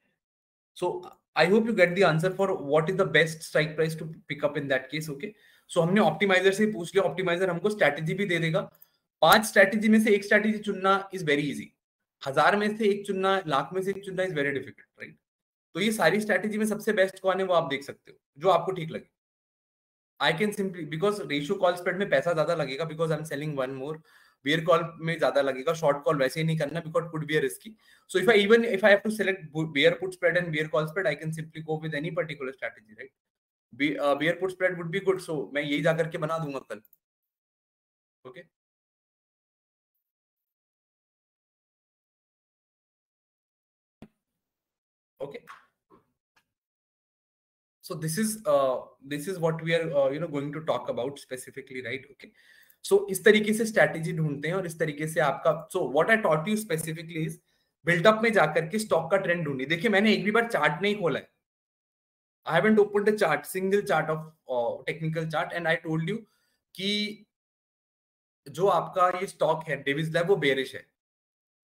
so I hope you get the answer for what is the best strike price to pick up in that case. Okay, so हमने optimiser से पूछ लिया, optimiser हमको strategy भी दे देगा। 5 strategy में से एक स्ट्रैटेजी चुनना इज वेरी इजी, 1000 में से एक चुनना, लाख में से एक चुनना इज वेरी डिफिकल्ट, राइट? तो ये सारी स्ट्रैटेजी में सबसे बेस्ट कौन है वो आप देख सकते हो, जो आपको ठीक लगे। I can simply, because ratio call spread में पैसा ज्यादा लगेगा, because I am selling one more, bear call में ज्यादा लगेगा, शॉर्ट कॉल वैसे ही नहीं करना because could be risky. So if I have to select bear put spread and bear call spread, I can simply go with any particular strategy, right? Bear put spread would be good, so मैं यही जाकर के बना दूंगा कल। Okay, okay, so this is what we are going to talk about specifically, right? Okay, so इस तरीके से स्ट्रैटेजी ढूंढते हैं और इस तरीके से आपका, so what I taught you specifically is buildup में जाकर के स्टॉक का ट्रेंड ढूंढिए। देखिए मैंने एक भी बार चार्ट नहीं खोला है, I haven't opened the chart, single chart of technical chart, and I told you कि जो आपका ये स्टॉक है डेविस लैब वो बेरिश है,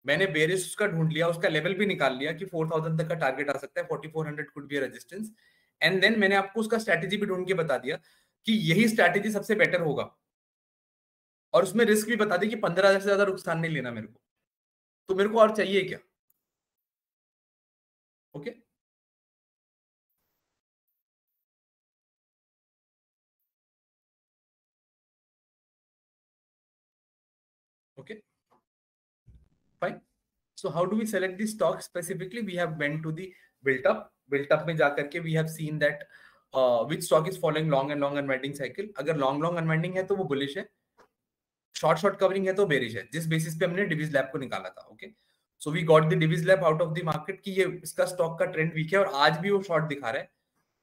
मैंने बेरिश उसका ढूंढ लिया, उसका लेवल भी निकाल लिया कि 4,000 तक का टारगेट आ सकता है, 4,400 could be resistance, and then मैंने आपको उसका स्ट्रैटेजी भी ढूंढ के बता दिया कि यही स्ट्रैटेजी सबसे बेटर होगा, और उसमें रिस्क भी बता दी कि 15,000 से ज्यादा नुकसान नहीं लेना मेरे को, तो मेरे को और चाहिए क्या? Okay okay, fine. So how do we select the stock specifically? We have went to the built up में जाकर के we have seen that which stock is following long and long unwinding cycle. अगर long unwinding है तो वो bullish है, short covering है तो bearish है, जिस बेसिस पे हमने डिविज लैब को निकाला था. Okay, so we got the डिविज lab out of the market कि ये इसका स्टॉक का ट्रेंड वीक है और आज भी वो शॉर्ट दिखा रहा है,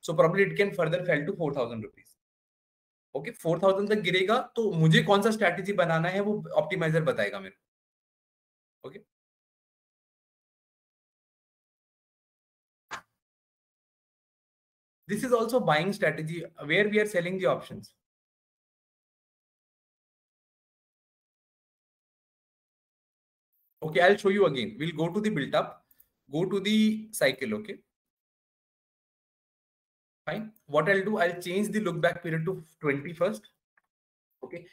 so probably it can further fall to 4,000 rupees. Okay, 4,000 तक गिरेगा तो मुझे कौन सा स्ट्रैटेजी बनाना है वो ऑप्टिमाइजर बताएगा मेरे को. Okay, this is also buying strategy where we are selling the options. Okay, I'll show you again. We'll go to the built up, go to the cycle. Okay, fine. What I'll do, I'll change the look back period to 20 first. Okay,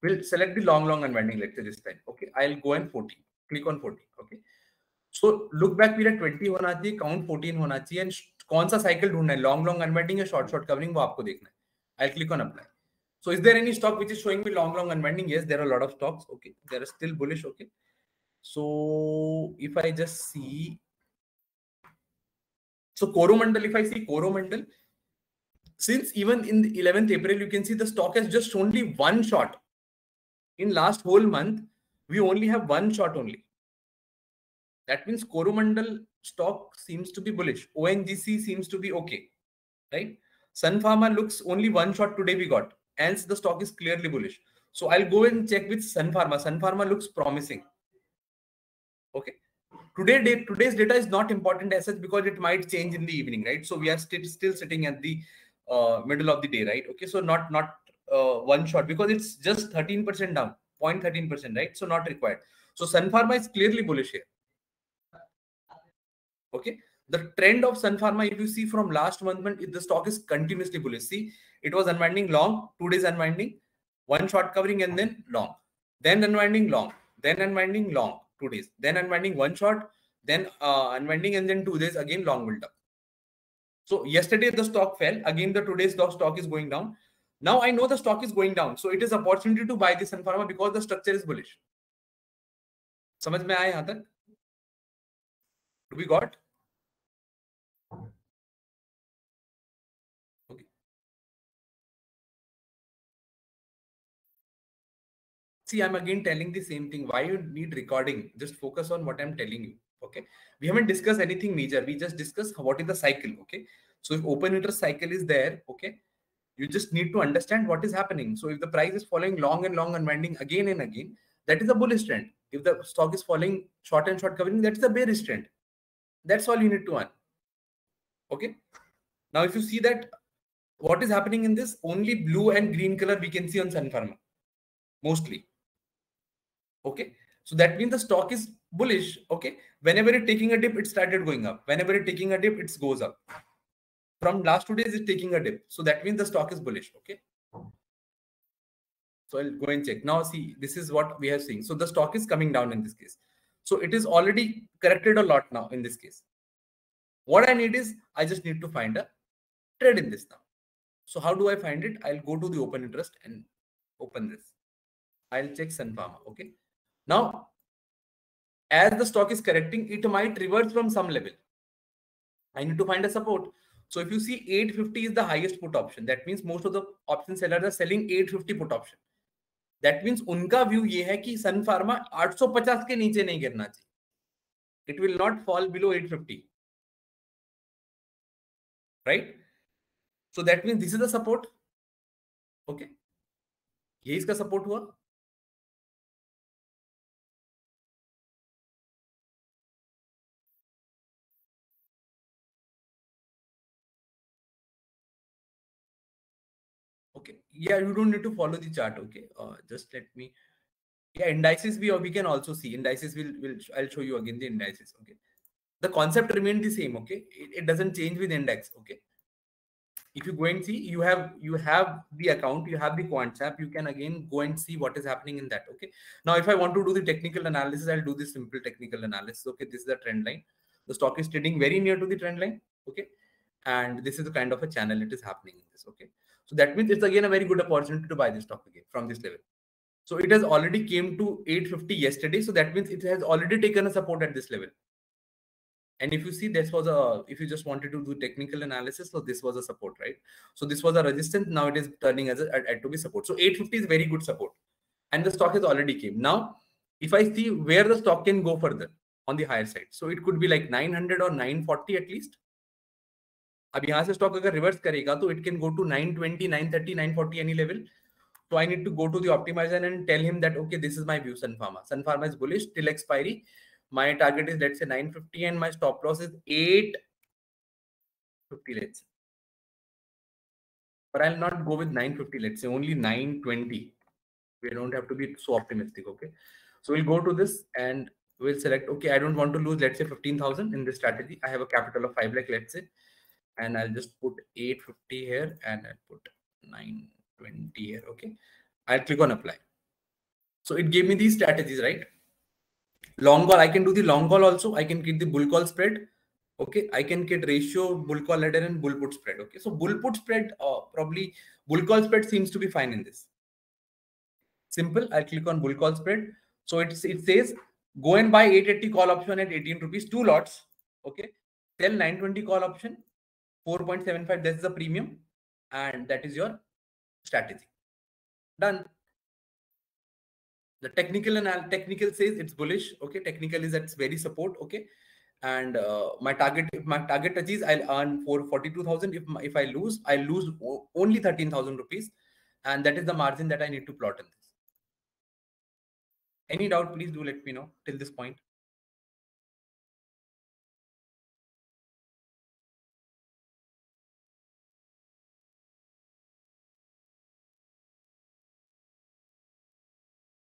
we'll select the long unwinding lecture this time. Okay, I'll go and 40, click on 40. Okay, so look back period 20 होना चाहिए, count 14 होना चाहिए, and कौन सा cycle ढूंढना है, long unwinding या short covering, वो आपको देखना है. I'll click on apply. So is there any stock which is showing me long unwinding? Yes, there are a lot of stocks. Okay, they are still bullish. Okay, so if I just see, so Coromandel, if I see Coromandel, since even in the 11th April, you can see the stock has just only one shot. In last whole month, we only have one shot only. That means Coromandel stock seems to be bullish. ONGC seems to be okay, right? Sun Pharma looks only one shot today we got. Hence the stock is clearly bullish. So I'll go and check with Sun Pharma. Sun Pharma looks promising. Okay. Today's data is not important as such because it might change in the evening, right? So we are still sitting at the middle of the day, right? Okay, so not one shot because it's just 13% down, 0.13%, right? So not required. So Sun Pharma is clearly bullish here. Okay, the trend of Sun Pharma, if you see from last month, the stock is continuously bullish. See, it was unwinding long, 2 days unwinding, one short covering and then long, then unwinding long, then unwinding long, 2 days, then unwinding one short, then unwinding and then 2 days again long build up. So yesterday the stock fell, again the today's stock is going down. Now I know the stock is going down, so it is opportunity to buy the Sun Pharma because the structure is bullish. समझ में आया यहाँ तक? We got? Okay. See, I'm again telling the same thing. Why you need recording? Just focus on what I'm telling you. Okay. We haven't discussed anything major. We just discussed what is the cycle. Okay. So if open interest cycle is there, okay, you just need to understand what is happening. So if the price is following long and unwinding again and again, that is a bullish trend. If the stock is following short and short covering, that's a bearish trend. That's all you need to earn. Okay. Now, if you see that what is happening in this, only blue and green color we can see on Sun Pharma, mostly. Okay. So that means the stock is bullish. Okay. Whenever it's taking a dip, it started going up. Whenever it's taking a dip, it goes up. From last 2 days, it's taking a dip. So that means the stock is bullish. Okay. So I'll go and check. Now see, this is what we have seen. So the stock is coming down in this case. So it is already corrected a lot now in this case. What I need is, I just need to find a trade in this now. So how do I find it? I'll go to the open interest and open this. I'll check Sun Pharma. Okay. Now, as the stock is correcting, it might reverse from some level. I need to find a support. So if you see 850 is the highest put option. That means most of the option sellers are selling 850 put option. That means उनका view ये है कि सन pharma 850 के नीचे नहीं गिरना चाहिए. It will not fall below 850. Right? So that means this is the support. Okay. ये इसका support हुआ. Okay. Yeah, you don't need to follow the chart. Okay. Just let me. Yeah, indices we can also see. Indices I'll show you again the indices. Okay. The concept remained the same. Okay. It doesn't change with index. Okay. if you go and see, you have the account, you have the Quants app, you can again go and see what is happening in that. Okay, now if I want to do the technical analysis, I'll do this simple technical analysis. Okay, this is the trend line. The stock is trading very near to the trend line. Okay, and this is the kind of a channel it is happening in this. Okay, so that means it's again a very good opportunity to buy this stock again from this level. So it has already came to 850 yesterday, so that means it has already taken a support at this level. And if you see, this was a, if you just wanted to do technical analysis, so this was a support, right? So this was a resistance. Now it is turning as a to be support. So 850 is very good support, and the stock has already came. Now, if I see where the stock can go further on the higher side, so it could be like 900 or 940 at least. अब यहाँ से stock अगर reverse करेगा, तो it can go to 920, 930, 940 any level. So I need to go to the optimizer and tell him that, okay, this is my view, Sun Pharma. Sun Pharma is bullish till expiry. My target is, let's say, 950 and my stop loss is 850, let's say. But I'll not go with 950, let's say, only 920. We don't have to be so optimistic, okay? So we'll go to this and we'll select, okay, I don't want to lose, let's say, 15,000 in this strategy. I have a capital of 5 lakh, let's say, and I'll just put 850 here and I'll put 920 here, okay? I'll click on apply. So it gave me these strategies, right? Long call, I can do the long call also. I can get the bull call spread. Okay, I can get ratio, bull call ladder, and bull put spread. Okay, so bull put spread, probably bull call spread seems to be fine in this. Simple. I click on bull call spread. So it says go and buy 880 call option at 18 rupees, 2 lots. Okay, sell 920 call option, 4.75. That's the premium, and that is your strategy. Done. The technical says it's bullish. Okay, technical is that's very support. Okay, and my target achieves, I'll earn 42,000. If I lose, I lose only 13,000 rupees, and that is the margin that I need to plot in this. Any doubt, please do let me know till this point.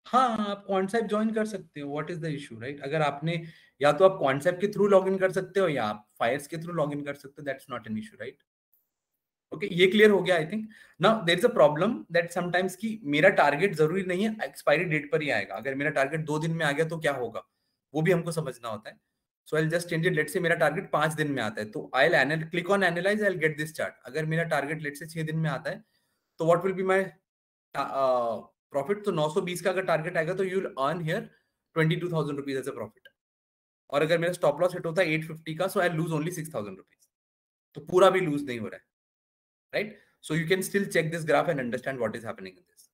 हाँ, आप concept join कर सकते हो. What is the issue, right? अगर आपने, या तो आप कॉन्सेप्ट के थ्रू लॉग इन कर सकते हो या आप फायर्स के थ्रू लॉग इन कर सकते हो. That's not an issue, right? Okay, ये क्लियर हो गया I think. Now there is a problem that sometimes कि मेरा टारगेट जरूरी नहीं है एक्सपायरी डेट पर ही आएगा. अगर मेरा टारगेट 2 दिन में आ गया तो क्या होगा, वो भी हमको समझना होता है. So I will just change it. Let's say मेरा टारगेट 5 दिन में आता है, तो I will click on analyse, I will get this chart. अगर मेरा टारगेट लेट्स से 6 दिन में आता है, तो what will be my profit? तो 920 का अगर टारगेट आएगा तो you will earn here 22,000 rupees as a profit. और अगर मेरा स्टॉप लॉस हिट होता है 850 का, सो आई लूज ओनली 6,000 रुपीज. तो पूरा भी लूज नहीं हो रहा है, right? So you can still check this graph and understand what is happening in this.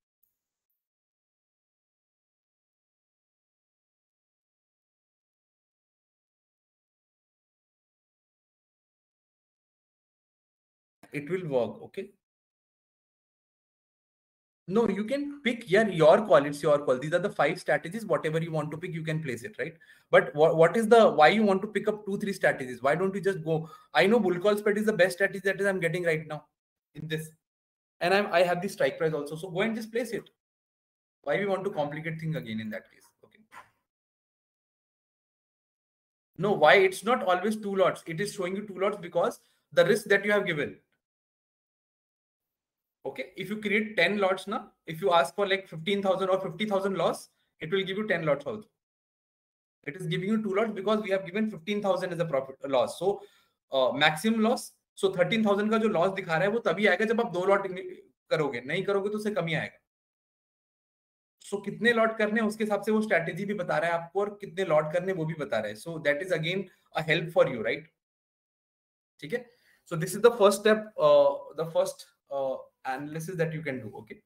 It will work, okay? No, you can pick your call. It's your call. These are the 5 strategies. Whatever you want to pick, you can place it, right? But what is the, why you want to pick up 2-3 strategies? Why don't you just go? I know bull call spread is the best strategy that is I'm getting right now in this, and I have the strike price also. So go and just place it. Why we want to complicate things again in that case? Okay. No, why it's not always 2 lots. It is showing you 2 lots because the risk that you have given. Okay, if you create 10 lots now, if you ask for like 15,000 or 50,000 loss, it will give you 10 lots also. It is giving you 2 lots because we have given 15,000 as a profit loss. So maximum loss. So 13,000 का जो loss दिखा रहा है वो तभी आएगा जब आप 2 lot करोगे. नहीं करोगे तो उससे कम ही आएगा. सो कितने लॉट करने हैं उसके हिसाब से वो स्ट्रैटेजी भी बता रहा है आपको, और कितने लॉट करने वो भी बता रहा है. So that is again a help for you, right? ठीक है. सो this is the first step, the first analysis that you can do. Okay,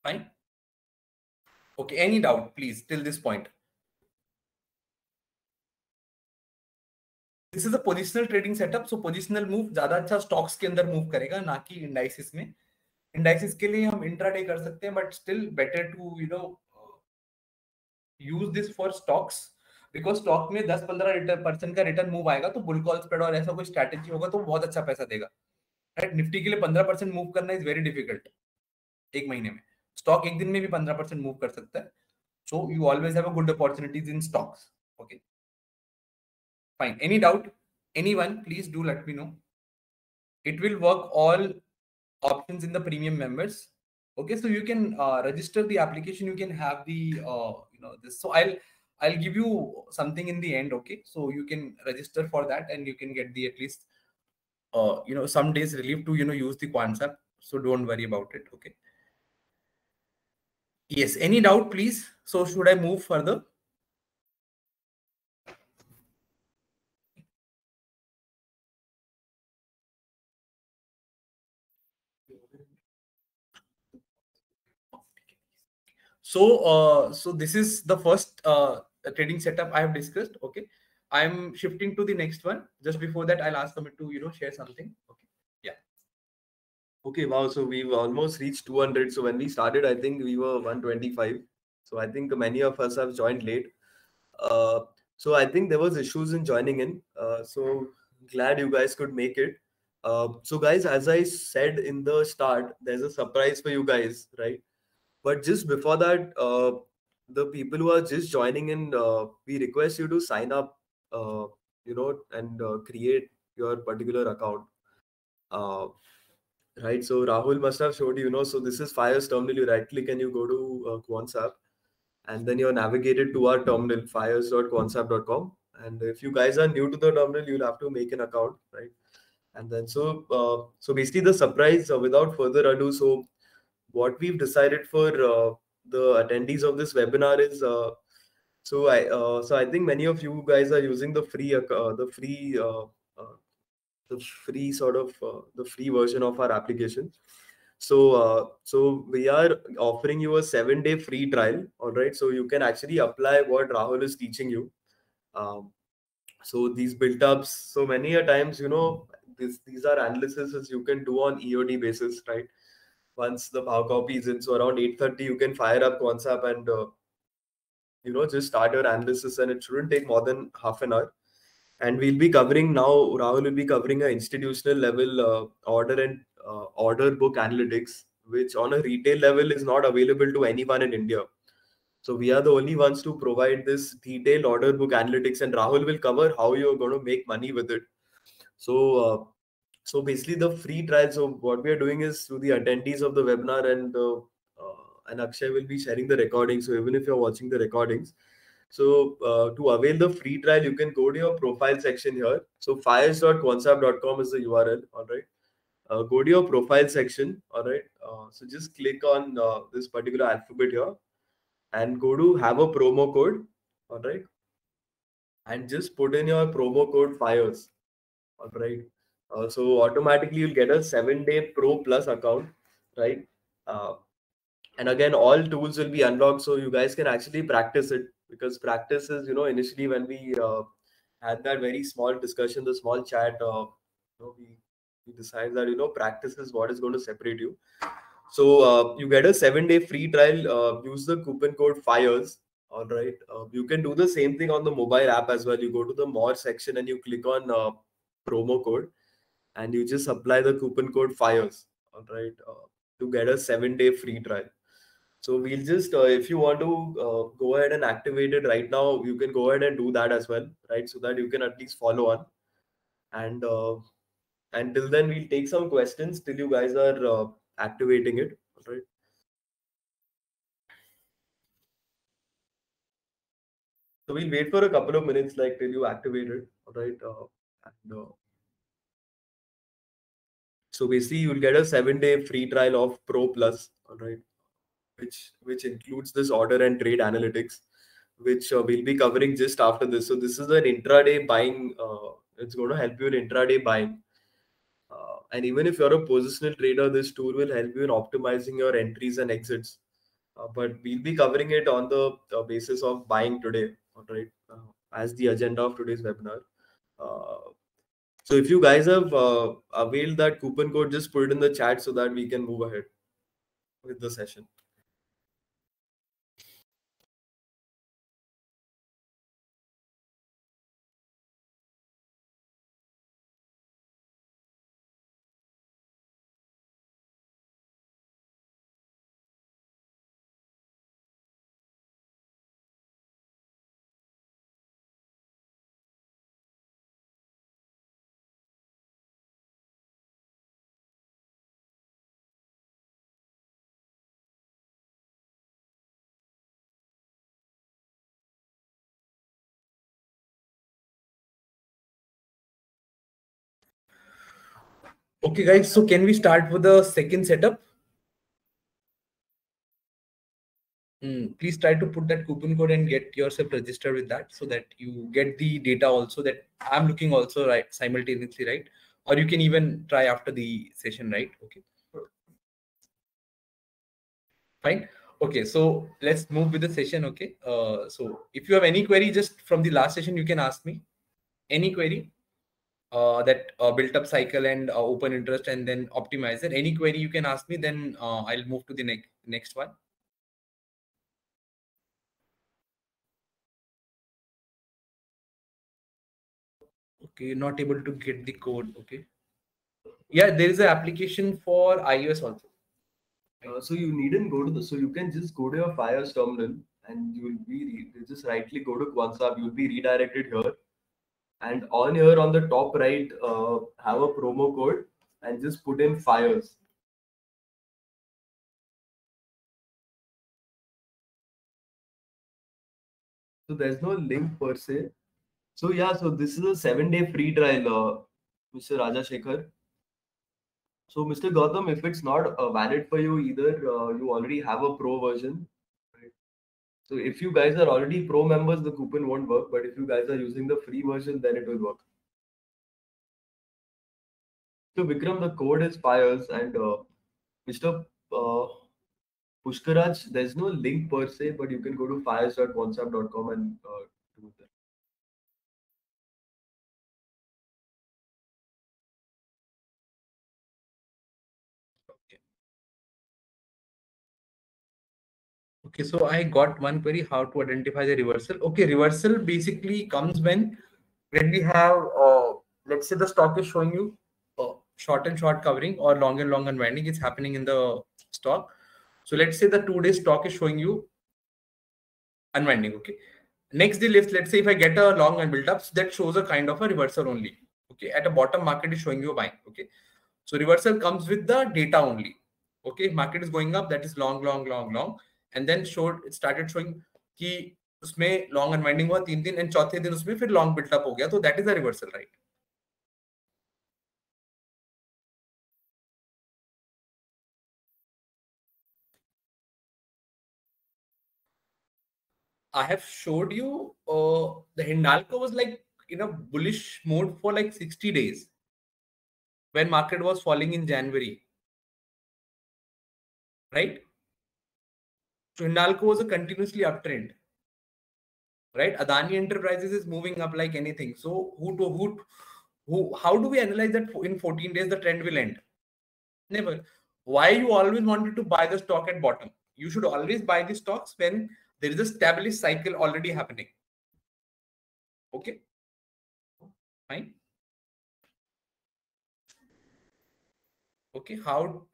fine. Okay, any doubt please till this point? This is a positional trading setup. So positional move ज्यादा अच्छा stocks के अंदर move करेगा, ना कि indices में. Indices के लिए हम इंट्राडे कर सकते हैं, but still better to use this for stocks, because stock में 10-15% का रिटर्न मूव आएगा, तो बुल कॉल स्प्रेड और ऐसा कोई स्ट्रैटेजी होगा तो बहुत अच्छा पैसा देगा, राइट? निफ्टी के लिए 15% मूव करना इज वेरी डिफिकल्ट एक महीने में. स्टॉक एक दिन में भी 15% मूव कर सकता है. So you always have a good opportunities in stocks. Okay, fine. Any doubt, anyone, please do let me know. it will work all options in the premium members. Okay, so you can register the application. You can have the this. So I'll give you something in the end. Okay, so you can register for that, and you can get the at least some days relief to use the Quantsap. So don't worry about it. Okay. Yes. Any doubt, please? So should I move further? So this is the first trading setup I have discussed. Okay, I'm shifting to the next one. Just before that, I'll ask Amit to share something. Okay, yeah. Okay, wow. So we've almost reached 200. So when we started, I think we were 125. So I think many of us have joined late. Uh, so I think there was issues in joining in. So glad you guys could make it. So guys, as I said in the start, there's a surprise for you guys, right? But just before that, the people who are just joining in, we request you to sign up, and create your particular account. Uh, right. So Rahul must have showed you, so this is Fire's terminal. You right click and you go to Quants app, and then you're navigated to our terminal, fires.quantsap.com. And if you guys are new to the terminal, you'll have to make an account, right? And then so basically the surprise, without further ado, so what we've decided for the attendees of this webinar is so I think many of you guys are using the free sort of the free version of our application. So we are offering you a 7-day free trial. All right, so you can actually apply what Rahul is teaching you. Um, so these built-ups, so many a times, these are analyses you can do on EOD basis, right? Once the power copy is in, so around 8:30, you can fire up Quantsap and just start your analysis, and it shouldn't take more than half an hour. And we'll be covering now. Rahul will be covering a institutional level order book analytics, which on a retail level is not available to anyone in India. So we are the only ones to provide this detailed order book analytics, and Rahul will cover how you're going to make money with it. So basically, the free trial. So what we are doing is, to the attendees of the webinar, and Akshay will be sharing the recording. So even if you're watching the recordings, so to avail the free trial, you can go to your profile section here. So fires.quantsap.com is the URL. All right. Go to your profile section. All right. So just click on this particular alphabet here and go to have a promo code. All right. And just put in your promo code fires. All right. So automatically you'll get a 7-day Pro Plus account, right? Uh, and again, all tools will be unlocked, so you guys can actually practice it, because practice is, initially when we had that very small discussion, the small chat, we decided that practice is what is going to separate you. So you get a 7-day free trial. Use the coupon code FIRES. All right. You can do the same thing on the mobile app as well. You go to the more section and you click on promo code, and you just apply the coupon code FIRES. All right. To get a 7-day free trial. So we'll just, if you want to go ahead and activate it right now, you can go ahead and do that as well, right? So that you can at least follow on. And until then, we'll take some questions till you guys are activating it. All right. So we'll wait for a couple of minutes, like till you activate it. All right. So basically, you'll get a 7-day free trial of Pro Plus. All right. Which includes this order and trade analytics, which we'll be covering just after this. So this is an intraday buying. It's going to help you in intraday buying. And even if you're a positional trader, this tool will help you in optimizing your entries and exits. But we'll be covering it on the basis of buying today, all right, as the agenda of today's webinar. Uh, so if you guys have availed that coupon code, just put it in the chat so that we can move ahead with the session. Okay, guys. So can we start with the second setup? Please try to put that coupon code and get yourself registered with that so that you get the data also that I'm looking also right simultaneously, right? Or you can even try after the session, right? Okay. Fine. Okay, so let's move with the session. Okay. So if you have any query just from the last session, you can ask me any query that built up cycle and open interest and then optimizer. Any query you can ask me, then I'll move to the next one. Okay, not able to get the code. Okay. Yeah, there is an application for iOS also. So you needn't go to so you can just go to your Fires terminal and you just right click, go to QuantSap, you'll be redirected here. And on here on the top right, have a promo code and just put in Fires. So there's no link per se. So yeah, so this is a 7-day free trial, Mr. Raja Shekhar. So Mr. Gautam, if it's not valid for you either, you already have a pro version. Right? So if you guys are already pro members, the coupon won't work. But if you guys are using the free version, then it will work. So Vikram, the code is Fires, and Mr. Pushkaraj, there's no link per se, but you can go to fires.whatsapp.com and do that. Okay, so I got one query, how to identify the reversal. Okay, reversal basically comes when we have, let's say the stock is showing you short and short covering or long and long unwinding. It's happening in the stock. So let's say the 2-day stock is showing you unwinding. Okay. Next day, let's say if I get a long and build ups, that shows a kind of a reversal only. Okay. At a bottom, market is showing you a buying. Okay. So reversal comes with the data only. Okay. Market is going up, that is long, long, long, long. And then it started showing कि उसमें long unwinding हुआ 3 दिन and चौथे दिन उसमें फिर long built up हो गया. So that is a reversal, right? I have showed you the Hindalco was like in a bullish mode for like 60 days when market was falling in January, right? So Hindalco was a continuously uptrend, right? Adani Enterprises is moving up like anything. So how do we analyze that in 14 days the trend will end? Never. Why you always wanted to buy the stock at bottom? You should always buy the stocks when there is a established cycle already happening. Okay, fine. Okay,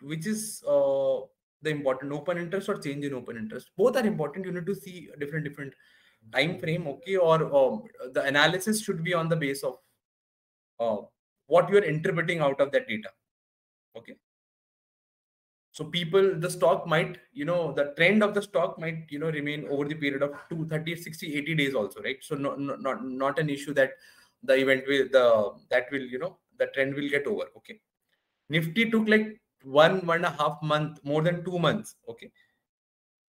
which is the important open interest or change in open interest? Both are important. You need to see a different time frame. Okay, or the analysis should be on the base of what you are interpreting out of that data. Okay. So the stock might, the trend of the stock might, remain over the period of 30, 60, 80 days also, right? So not an issue that the event the trend will get over. Okay. Nifty took like 1.5 month, more than 2 months. Okay.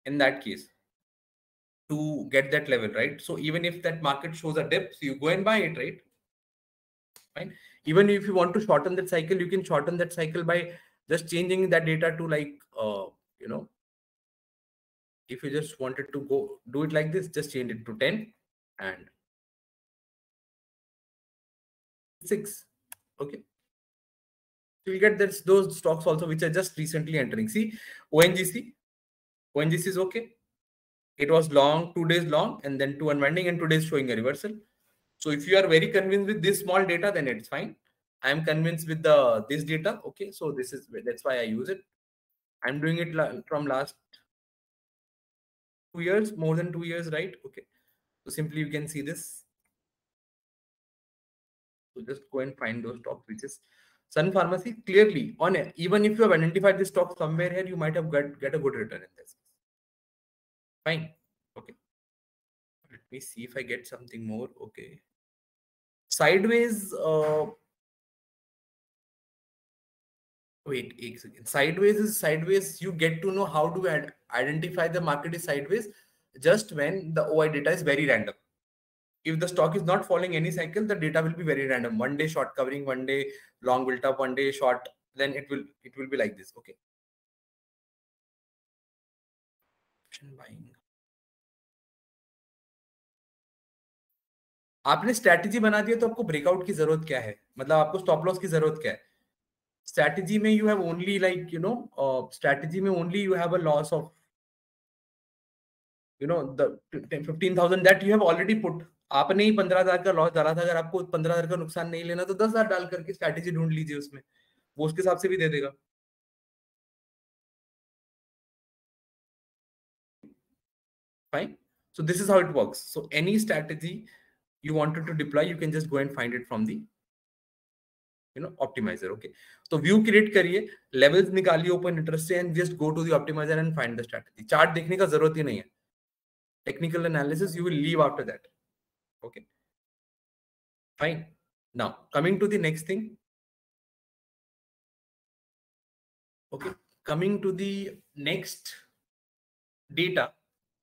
In that case, to get that level, right? So even if that market shows a dip, so you go and buy it, right? Fine. Even if you want to shorten that cycle, you can shorten that cycle by just changing that data to like, if you just wanted to go do it like this, just change it to 10 and 6. Okay. So you get those stocks also, which are just recently entering. See, ONGC is okay. It was long, 2 days long, and then 2 unwinding, and 2 days showing a reversal. So if you are very convinced with this small data, then it's fine. I am convinced with this data. Okay, so that's why I use it. I'm doing it from last 2 years, more than 2 years, right? Okay. So simply you can see this. So just go and find those stocks, which is Sun Pharmacy. Clearly on it. Even if you have identified this stock somewhere here, you might have get a good return in this. Fine. Okay. Let me see if I get something more. Okay. Sideways. wait, एक second. Sideways is sideways. You get to know how to identify the market is sideways just when the OI data is very random. If the stock is not following any cycle, the data will be very random. One day short covering, one day long built up, one day short. Then it will be like this. Okay. Option buying. आपने strategy बना दिया तो आपको breakout की जरूरत क्या है? मतलब आपको स्टॉप लॉस की जरूरत क्या है? स्ट्रैटेजी में you have only like strategy में only you have a loss of the 15,000 that you have already put. आपने ही 15,000 का लॉस डाला था. अगर आपको 15,000 का नुकसान नहीं लेना तो 10,000 डाल करके स्ट्रैटेजी ढूंढ लीजिए उसमें, वो उसके हिसाब से भी दे देगा. Fine. So this is how it works. So any strategy you wanted to deploy, you can just go and find it from the optimizer. Okay. So view create करिए, levels निकालिए open interest से, and just go to the optimizer and find the strategy. Chart देखने का जरूरत ही नहीं है. Technical analysis you will leave after that. Okay. Fine. Now coming to the next thing. Okay. Coming to the next data.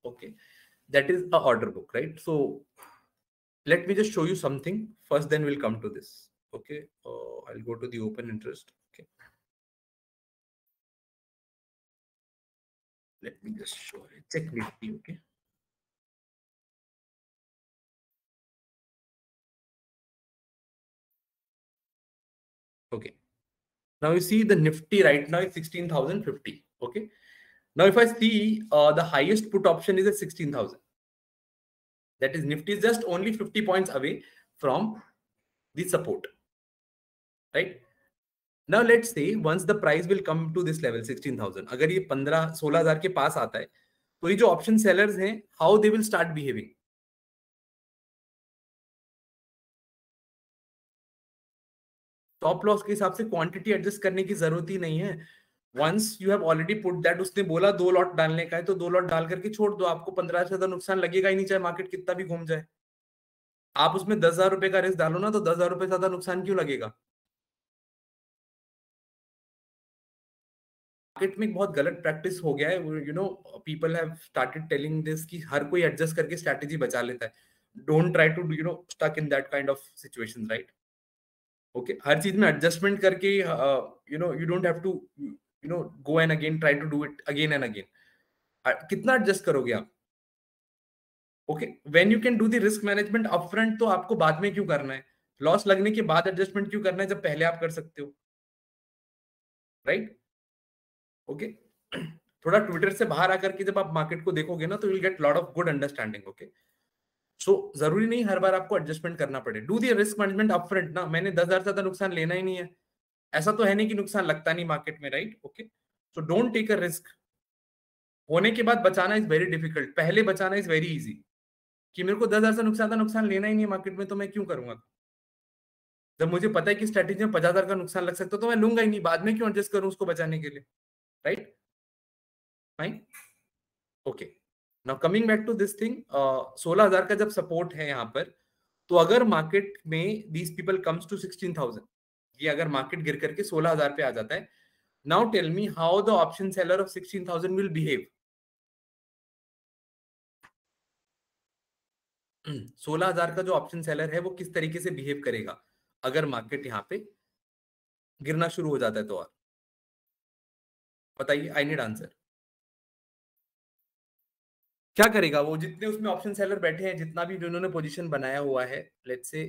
Okay. That is a order book, right? So let me just show you something first, then we'll come to this. Okay. I'll go to the open interest. Okay. Let me just show it. Check Nifty. Okay. Okay. Now you see the Nifty right now is 16,050. Okay. Now if I see the highest put option is at 16,000. That is Nifty is just only 50 points away from the support. Right. Now let's say once the price will come to this level 16,000, अगर ये 15-16,000 के पास आता है तो ये जो option sellers हैं, how they will start behaving? Stop loss के हिसाब से क्वांटिटी एडजस्ट करने की जरूरत ही नहीं है. Once you have already put that, उसने बोला 2 लॉट डालने का है तो 2 लॉट डाल करके छोड़ दो. आपको 15 से ज्यादा नुकसान लगेगा ही नहीं, चाहे मार्केट कितना भी घूम जाए. आप उसमें 10,000 रुपए का रिस्क डालो ना, तो 10,000 रुपए ज्यादा नुकसान क्यों लगेगा? मार्केट में बहुत गलत प्रैक्टिस हो गया है. People have started telling this कि हर कोई एडजस्ट करके स्ट्रैटेजी बचा लेता है. Don't try to stuck in that kind of situation, right? Okay. हर चीज में एडजस्टमेंट करके you don't have to go and again try to do it again and again. कितना एडजस्ट करोगे आप? Okay. When you can do the risk management upfront, तो आपको बाद में क्यों करना है? लॉस लगने के बाद एडजस्टमेंट क्यों करना है जब पहले आप कर सकते हो? राइट. ओके. थोड़ा ट्विटर से बाहर आकर के जब आप मार्केट को देखोगे ना, तो you will get lot of good understanding. Okay. So जरूरी नहीं हर बार आपको एडजस्टमेंट करना पड़े. Do the risk management upfront ना. मैंने 10,000 से ज्यादा नुकसान लेना ही नहीं है, ऐसा तो है नहीं कि नुकसान लगता नहीं मार्केट में, right? Okay. So don't take a risk. होने के बाद बचाना इज वेरी डिफिकल्ट, पहले बचाना इज वेरी इजी. कि मेरे को 10,000 से नुकसान लेना ही नहीं मार्केट में, तो मैं क्यों करूंगा? जब मुझे पता है कि स्ट्रेटेजी में 50,000 का नुकसान लग सकता है, तो मैं लूंगा ही नहीं. बाद में क्यों एडजस्ट करूं उसको बचाने के लिए, right? Fine. Okay. Now coming back to this thing, 16,000 का जब सपोर्ट है यहाँ पर, तो अगर मार्केट में दीज पीपल कम्स टू 16,000, ये अगर मार्केट गिर करके 16,000 पे आ जाता है, now tell me how the option seller of 16,000 will behave. 16,000 का जो ऑप्शन सेलर है वो किस तरीके से बिहेव करेगा अगर मार्केट यहाँ पे गिरना शुरू हो जाता है? तो और बताइए, आई नीड आंसर. क्या करेगा वो? जितने उसमें ऑप्शन सेलर बैठे हैं, जितना भी उन्होंने पोजीशन बनाया हुआ है, लेट्स से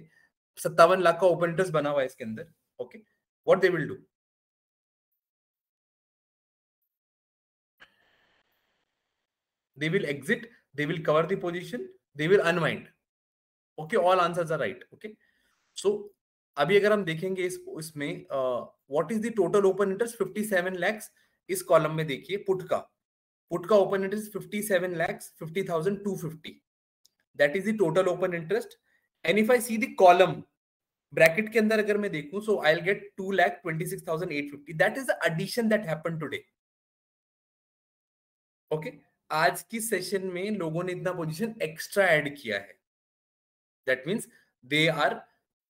57 लाख का ओपन इंटरेस्ट बना हुआ है इसके अंदर. Okay. What they will do? They will exit, they will cover the position, they will unwind. Okay, all answers are right. Okay. So अभी अगर हम देखेंगे इसमें what is the total open interest? 57 lakhs. इस कॉलम में देखिए put का open interest 57 lakhs 50,250. That is the total open interest. And if I see the column bracket के अंदर अगर मैं देखूं, so I'll get 2,26,850. That is the addition that happened today. Okay. आज की सेशन में लोगों ने इतना पोजीशन एक्स्ट्रा ऐड किया है. That means they are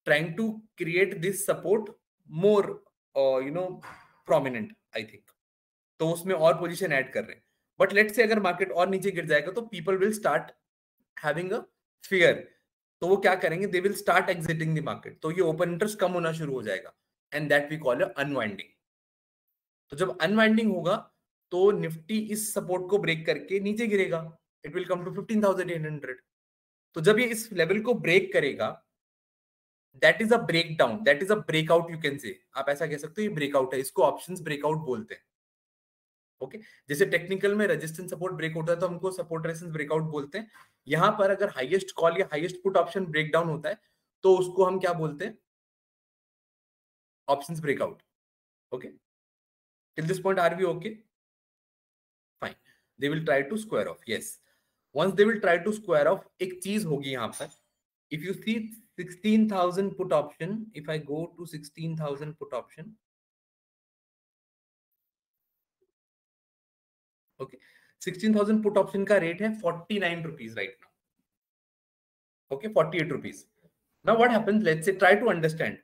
trying to create this support more prominent I think, तो उसमें और पोजीशन ऐड कर रहे हैं. बट लेट्स से अगर मार्केट और नीचे गिर जाएगा तो people will start having a fear, तो वो क्या करेंगे, they will start exiting the market, तो ये ओपन इंटरेस्ट कम होना शुरू हो जाएगा, and that we call unwinding. तो जब अनवाइंडिंग होगा तो निफ्टी इस सपोर्ट को ब्रेक करके नीचे गिरेगा, इट विल कम टू 15,800. तो जब ये इस लेवल को ब्रेक करेगा, that is a breakdown, that is a breakout, you can say, आप ऐसा कह सकते हो ये ब्रेकआउट है, इसको ऑप्शंस ब्रेकआउट बोलते हैं. ओके, जैसे टेक्निकल में रेजिस्टेंस सपोर्ट ब्रेक होता है तो हमको सपोर्ट रेजिस्टेंस ब्रेकआउट बोलते हैं. यहां पर अगर हाईएस्ट कॉल या हाईएस्ट पुट ऑप्शन ब्रेकडाउन होता है तो उसको हम क्या बोलते हैं, options breakout. Okay, till this point are we okay? Fine. They will try to square off, yes, once they will try to square off, एक चीज होगी यहां पर. If you see 16,000 put option, if I go to 16,000 put option, okay, 16,000 put option का rate है 49 rupees right now. Okay, 48 rupees. Now what happens, let's say, try to understand.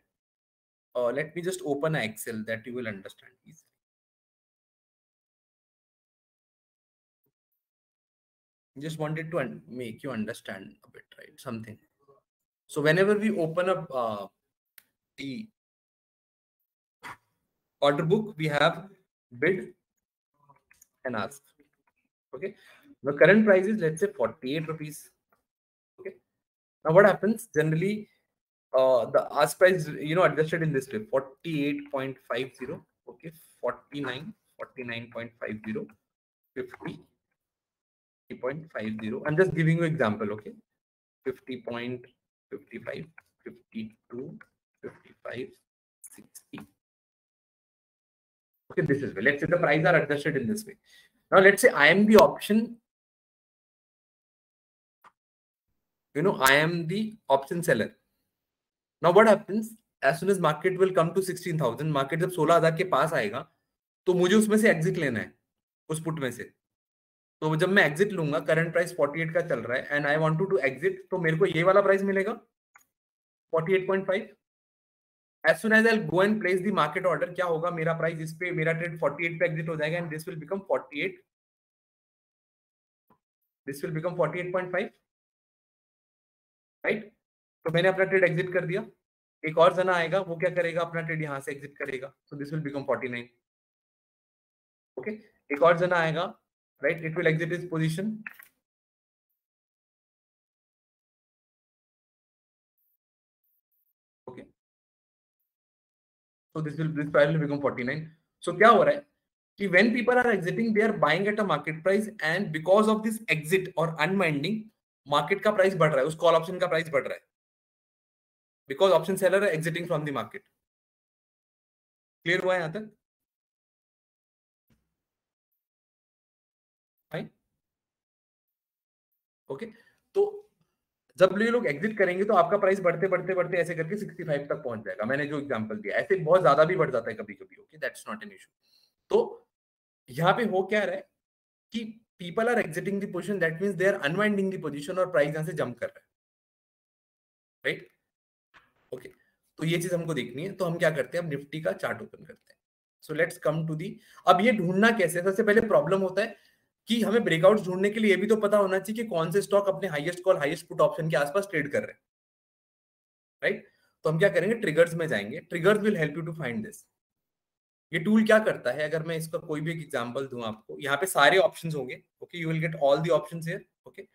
Let me just open an Excel that you will understand easily. Just wanted to make you understand a bit, right? Something. So whenever we open up the order book, we have bid and ask. Okay. The current price is, let's say, 48 rupees. Okay. Now what happens generally? The ask price, adjusted in this way, 48.50. Okay, 49, 49.50, 50. 50. I'm just giving you example, okay? 50.55, 52, 55, 60. Okay, this is way. Let's say the price are adjusted in this way. Now let's say I am the option, I am the option seller. Now what happens? As soon as market will come to 16,000, market जब 16,000 के पास आएगा तो मुझे उसमें से exit लेना है, उस पुट में से. तो जब मैं एग्जिट लूंगा, करंट प्राइस 48 का चल रहा है and I want to exit, तो मेरे को ये वाला प्राइस मिलेगा 48.5. As soon as I go and place the market order, क्या होगा, मेरा प्राइस इस पे, मेरा ट्रेड 48 पे एग्जिट हो जाएगा and this will become 48, this will become 48.5, right. तो मैंने अपना ट्रेड एग्जिट कर दिया. एक और जना आएगा, वो क्या करेगा, अपना ट्रेड यहां से एग्जिट करेगा, so this will become 49. Okay, एक और जना आएगा, right, it will exit is position. Okay, so this price will become 49. So क्या हो रहा है कि when people are exiting, they are buying at a market price, and because of this exit और unwinding, market का price बढ़ रहा है, उस कॉल ऑप्शन का प्राइस बढ़ रहा है, because option seller are exiting from the market. Clear हुआ है यहां तक? ओके, तो जब ये लोग एग्जिट करेंगे तो आपका प्राइस बढ़ते बढ़ते बढ़ते ऐसे करके 65 तक पहुंच जाएगा. मैंने जो एग्जांपल दिया, ऐसे बहुत ज्यादा भी बढ़ जाता है कभी कभी. Okay, that's not an issue. तो यहाँ पे हो क्या रहा है कि people are exiting the position, that means they are unwinding the position और प्राइस यहां से जंप कर रहा है, राइट. ओके, तो ये चीज हमको देखनी है. तो हम क्या करते हैं, अब निफ्टी का चार्ट ओपन करते हैं. So let's come to the, अब ये ढूंढना कैसे, सबसे पहले प्रॉब्लम होता है कि हमें ब्रेकआउट ढूंढने के लिए ये भी तो पता होना चाहिए कि कौन से स्टॉक अपने highest call highest put option के आसपास ट्रेड कर रहे हैं, राइट. तो हम क्या करेंगे, ट्रिगर्स में जाएंगे. Triggers will help you to find this. ये टूल क्या करता है, अगर मैं इसका कोई भी एक एग्जांपल दूं आपको, यहाँ पे सारे ऑप्शंस होंगे. Okay, you will get all the options here. Okay,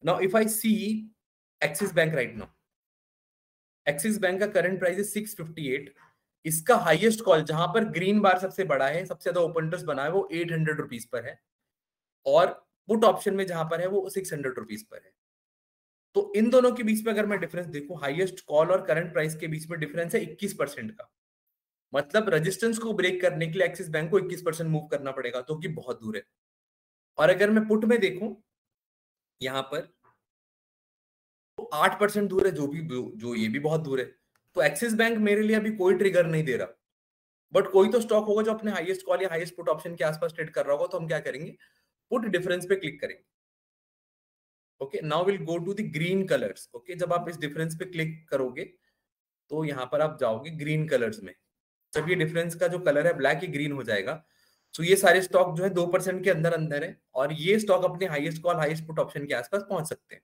now if I see Axis Bank right now, Axis Bank का करंट प्राइस है 658. इसका हाईएस्ट कॉल जहां पर ग्रीन बार सबसे बड़ा है, सबसे ज्यादा ओपन इंटरेस्ट बना है, वो 800 रुपीज पर है, और पुट ऑप्शन में जहां पर है वो 600 रुपीज पर है. तो इन दोनों के बीच में अगर मैं डिफरेंस देखूं, हाईएस्ट कॉल और करंट प्राइस के बीच में डिफरेंस है 21% का. मतलब रेजिस्टेंस को ब्रेक करने के लिए एक्सिस बैंक को 21% मूव करना पड़ेगा, तो कि बहुत दूर है. और अगर मैं पुट में देखूं यहां पर, तो 8% दूर है, जो ये भी बहुत दूर है. तो एक्सिस बैंक मेरे लिए अभी कोई ट्रिगर नहीं दे रहा, बट कोई तो स्टॉक होगा जो अपने हाईएस्ट कॉल या हाईएस्ट पुट ऑप्शन के आसपास ट्रेड कर रहा होगा. तो हम क्या करेंगे, पुट डिफरेंस पे क्लिक करेंगे. Okay, now will go to the green colours. Okay, जब आप इस डिफरेंस पे क्लिक करोगे तो यहां पर आप जाओगे ग्रीन कलर्स में. जब ये डिफरेंस का जो कलर है ब्लैक, ये ग्रीन हो जाएगा। तो ये सारे स्टॉक जो है 2% के अंदर अंदर है, और ये स्टॉक अपने highest call highest put option के आसपास पहुंच सकते हैं,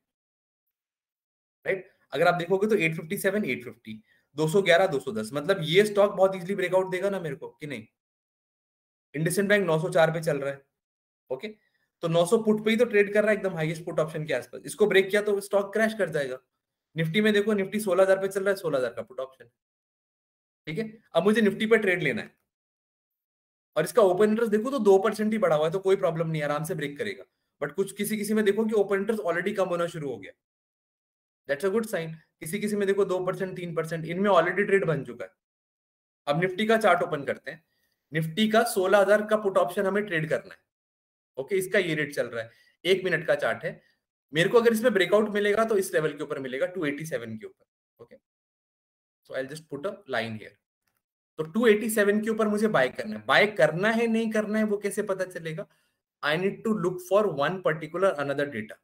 राइट। अगर आप देखोगे तो 857, 850, 211, 210, मतलब ये स्टॉक बहुत इजीली ब्रेकआउट देगा ना मेरे को, कि नहीं। इंडसइंड बैंक 904 पे चल रहा है, ओके, तो 900 पुट पे ही तो ट्रेड कर रहा है एकदम हाईएस्ट पुट ऑप्शन के आसपास। इसको ब्रेक किया तो स्टॉक क्रैश कर जाएगा। निफ्टी में देखो, निफ्टी 16,000 पे चल रहा है, 16,000 का पुट ऑप्शन, ठीक है। अब मुझे निफ्टी पे ट्रेड लेना है, और इसका ओपन इंटरेस्ट देखो तो 2% ही बढ़ा हुआ है, तो कोई प्रॉब्लम नहीं, आराम से ब्रेक करेगा। बट कुछ किसी किसी में देखो कि ओपन इंटरेस्ट ऑलरेडी कम होना शुरू हो गया, दैट्स अ गुड साइन। किसी किसी में देखो 2%, 3%, इनमें ऑलरेडी ट्रेड बन चुका है। अब निफ्टी का चार्ट ओपन करते हैं। निफ्टी का 16,000 का पुट ऑप्शन हमें ट्रेड करना है, ओके। इसका ये रेट चल रहा है, 1 मिनट का चार्ट है। मेरे को अगर इसमें ब्रेकआउट मिलेगा तो इस लेवल के ऊपर मिलेगा, 287 के ऊपर, okay. So I just put a line here. तो 287 के ऊपर मुझे बाय करना है। बाय करना है नहीं करना है वो कैसे पता चलेगा? I need to look for one particular another data,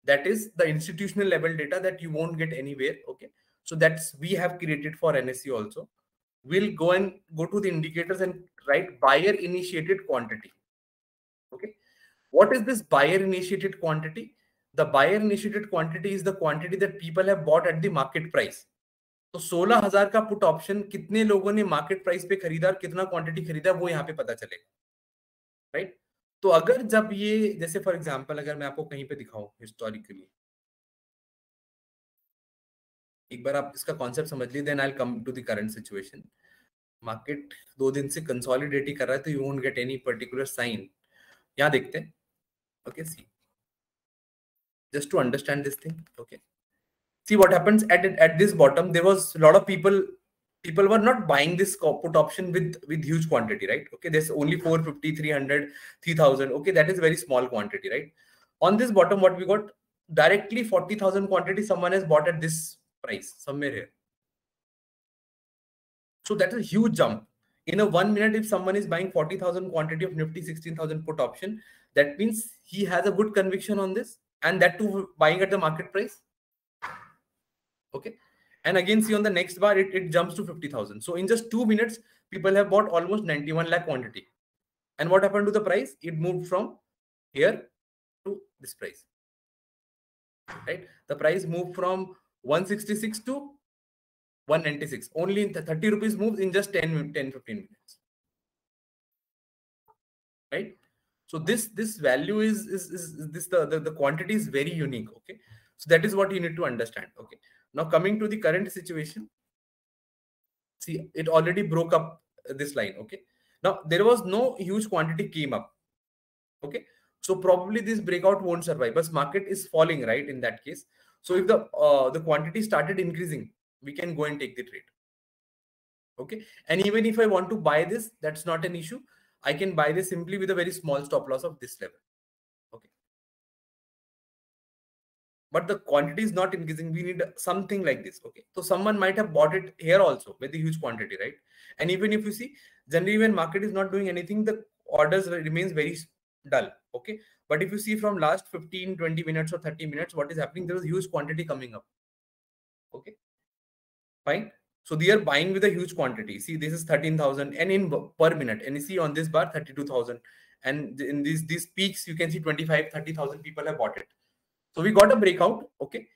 that is the institutional level data that you won't get anywhere, okay. So that's we have created for NSE also. We'll go to the indicators and write buyer initiated quantity, okay. What is this buyer initiated quantity? The buyer initiated quantity is the quantity that people have bought at the market price. तो 16,000 का put option कितने लोगों ने market price पे खरीदा और कितना quantity खरीदा वो यहाँ पे पता चलेगा, राइट। तो अगर जब ये, जैसे फॉर एग्जांपल अगर मैं आपको कहीं पे दिखाऊं हिस्टोरिकली, एक बार आप इसका कॉन्सेप्ट समझ लीजिए, then I will come to the current situation. Market 2 दिन से कंसोलिडेट ही कर रहा है, तो you won't get any particular sign. यहां देखते हैं, okay, see just to understand this thing, okay. See what happens at this bottom. There was a lot of people were not buying this put option with huge quantity, right? Okay, there's only 450, 300, 3,000, okay, that is very small quantity, right? On this bottom, what we got, directly 40,000 quantity someone has bought at this price somewhere here. So that is a huge jump in a 1 minute. If someone is buying 40,000 quantity of Nifty 16,000 put option, that means he has a good conviction on this, and that too buying at the market price, okay. And again, see on the next bar, it jumps to 50,000. So in just 2 minutes, people have bought almost 91 lakh quantity. And what happened to the price? It moved from here to this price, right? The price moved from 166 to 196. Only in 30 rupees moves in just 10, 15 minutes, right? So this value is this, the quantity is very unique, okay. So that is what you need to understand, okay. Now coming to the current situation, see, it already broke up this line, okay. Now there was no huge quantity came up, okay. So probably this breakout won't survive, but market is falling, right, in that case. So if the quantity started increasing, we can go and take the trade, okay. And even if I want to buy this, that's not an issue. I can buy this simply with a very small stop loss of this level, okay. But the quantity is not increasing. We need something like this, okay. So someone might have bought it here also with a huge quantity, right? And even if you see, generally when market is not doing anything, the orders remains very dull, okay. But if you see from last 15, 20 minutes or 30 minutes, what is happening? There is huge quantity coming up, okay, fine. So they are buying with a huge quantity. See, this is 13,000, and in per minute, and you see on this bar 32,000, and in these peaks you can see 25, 30,000 people have bought it. So we got a breakout, okay.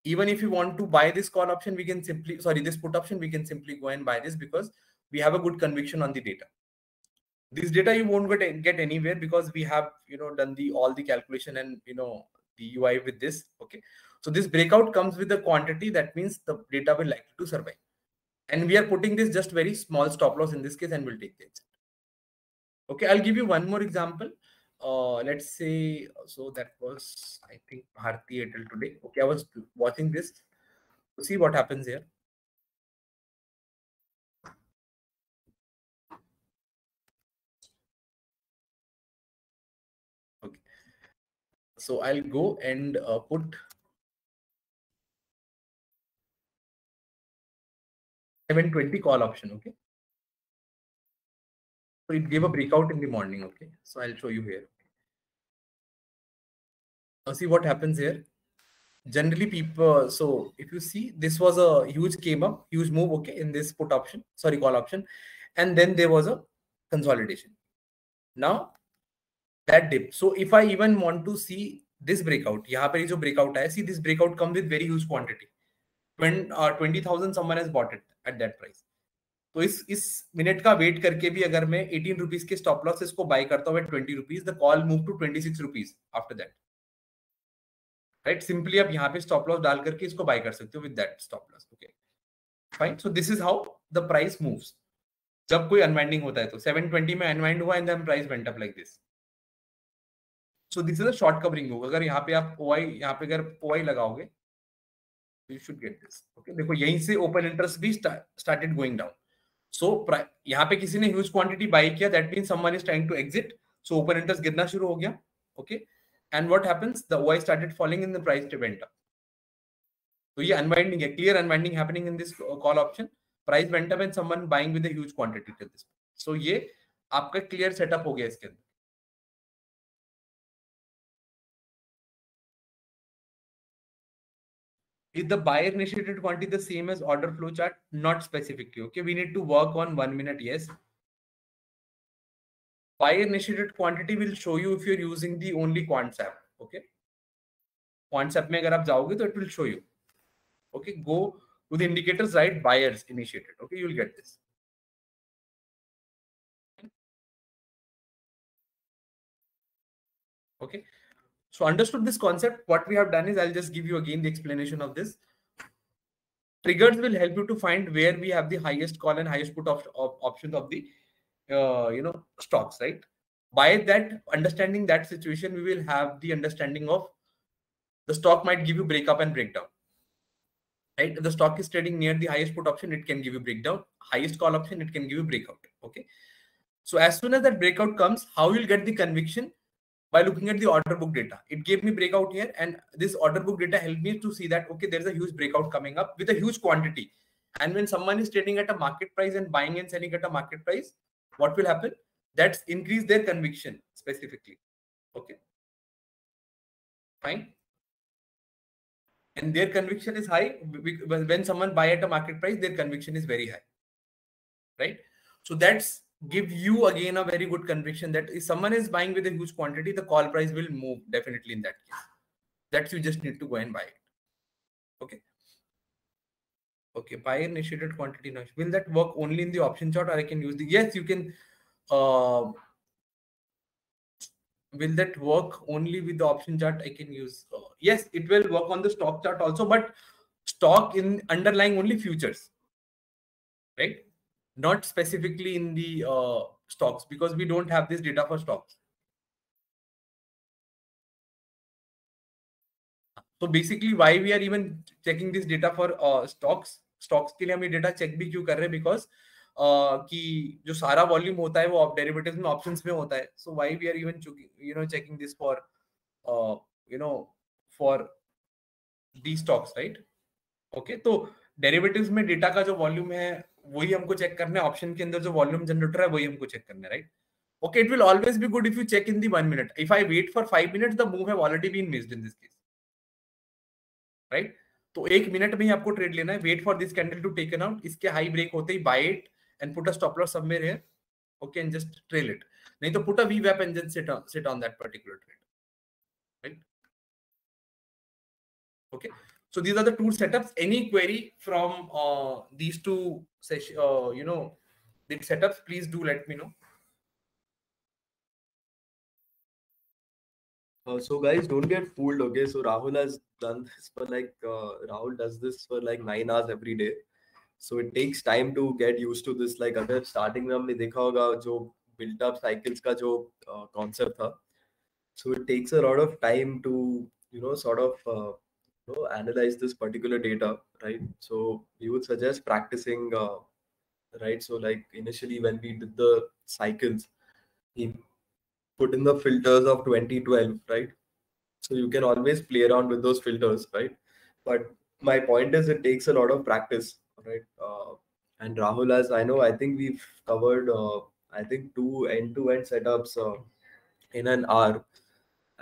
Even if you want to buy this call option, we can simply, this put option, we can simply go and buy this because we have a good conviction on the data. This data you won't get anywhere because we have, done all the calculation and, the UI with this, okay. So this breakout comes with the quantity. That means the data will likely to survive. And we are putting this just very small stop loss in this case, and we'll take the exit. Okay, I'll give you one more example. Let's say, so that was, I think, Bharti Airtel today. Okay, I was watching this to see what happens here. Okay, so I'll go and put 720 call option. Okay, so it gave a breakout in the morning. Okay, so I'll show you here. Now see what happens here. Generally people, so if you see, this was a huge came up, huge move, okay, in this put option, call option. and then there was a consolidation. Now that dip. So if I even want to see this breakout, यहाँ पे जो breakout है, see this breakout comes with very huge quantity. When 20,000 someone has bought it at that price. तो इस minute का wait करके भी अगर मैं 18 रुपीज के स्टॉप लॉस इसको बाय करता हूँ 20 rupees, the call move to 26 rupees after that, right. Simply आप यहाँ पे स्टॉप लॉस डाल करके इसको बाय कर सकते हो with that stop loss. Okay fine. So this is how the price moves. जब कोई अनवाइंडिंग होता है तो 720 में अनवाइंड हुआ and then price went up like this. So this is a short covering move. अगर यहाँ पे आप ओआई यहाँ पे अगर ओआई लगाओगे you should get this. Okay, देखो यहीं से ओपन इंटरेस्ट भी started going down. So यहाँ पे किसी ने ह्यूज क्वांटिटी बाय किया, that means someone is trying to exit. So open interest गिरना शुरू हो गया. Okay, and what happens, the OI started falling in the price went up. तो ये अनवाइंडिंग है, clear unwinding happening in this call option. Price went up and someone buying with a huge quantity till this. सो ये आपका clear setup हो गया इसके अंदर. Is the buyer initiated quantity the same as order flow chart? Not specifically. Okay, we need to work on 1 minute. Yes, buyer initiated quantity will show you if you're using the only Quants app. Okay, Quants app में अगर आप जाओगे तो it will show you. Okay, go to the indicators, write buyers initiated. Okay, you will get this. Okay, so understood this concept. What we have done is, I'll just give you again the explanation of this. Triggers will help you to find where we have the highest call and highest put options of the stocks, right? By that understanding that situation, we will have the understanding of the stock might give you breakup and breakdown, right? The stock is trading near the highest put option, it can give you breakdown. Highest call option, it can give you breakout. Okay, so as soon as that breakout comes, how you'll get the conviction? By looking at the order book data. It gave me breakout here, and this order book data helped me to see that, okay, there's a huge breakout coming up with a huge quantity. And when someone is trading at a market price and buying and selling at a market price, what will happen? That's increase their conviction specifically. Okay, fine. And their conviction is high. When someone buy at a market price, their conviction is very high, right? So that's give you again a very good conviction that if someone is buying with a huge quantity, the call price will move definitely in that case. That's you just need to go and buy it. Okay. Okay, buyer initiated quantity now. Will that work only in the option chart, or I can use the, yes, you can. Will that work only with the option chart? I can use, yes, it will work on the stock chart also, but stock in underlying only futures, right? Not specifically in the stocks, because we don't have this data for stocks. So basically, why we are even checking this data for stocks के लिए हम ये data check भी क्यों कर रहे हैं? Because कि जो सारा volume होता है वो derivatives में options में होता है. So why we are even checking this for for these stocks, right? Okay, तो derivatives में data का जो volume है वही हमको check करना है. Option के अंदर जो volume generator है वही हमको check करना है, right? Okay, it will always be good if you check in the 1 minute. If I wait for 5 minutes, the move have already been missed in this case, right? तो 1 minute में ही आपको trade लेना है. Wait for this candle to taken out. इसके high break होते ही buy it and put a stop loss somewhere here. Okay, and just trail it. नहीं तो put a VWAP and just sit on that particular trade, right? Okay, so these are the two setups. Any query from these two the setups, please do let me know. So guys, don't get fooled. Okay, so Rahul has done this for Rahul does this for 9 hours every day. So it takes time to get used to this. Like अगर starting में हमने देखा होगा जो built up cycles का जो concept था. So it takes a lot of time to sort of analyze this particular data, right? So we would suggest practicing, right? So like initially when we did the cycles, he put in the filters of 2012, right? So you can always play around with those filters, right? But my point is it takes a lot of practice, right? And Rahul, as I know, I think we've covered, I think 2 end-to-end setups in an hour.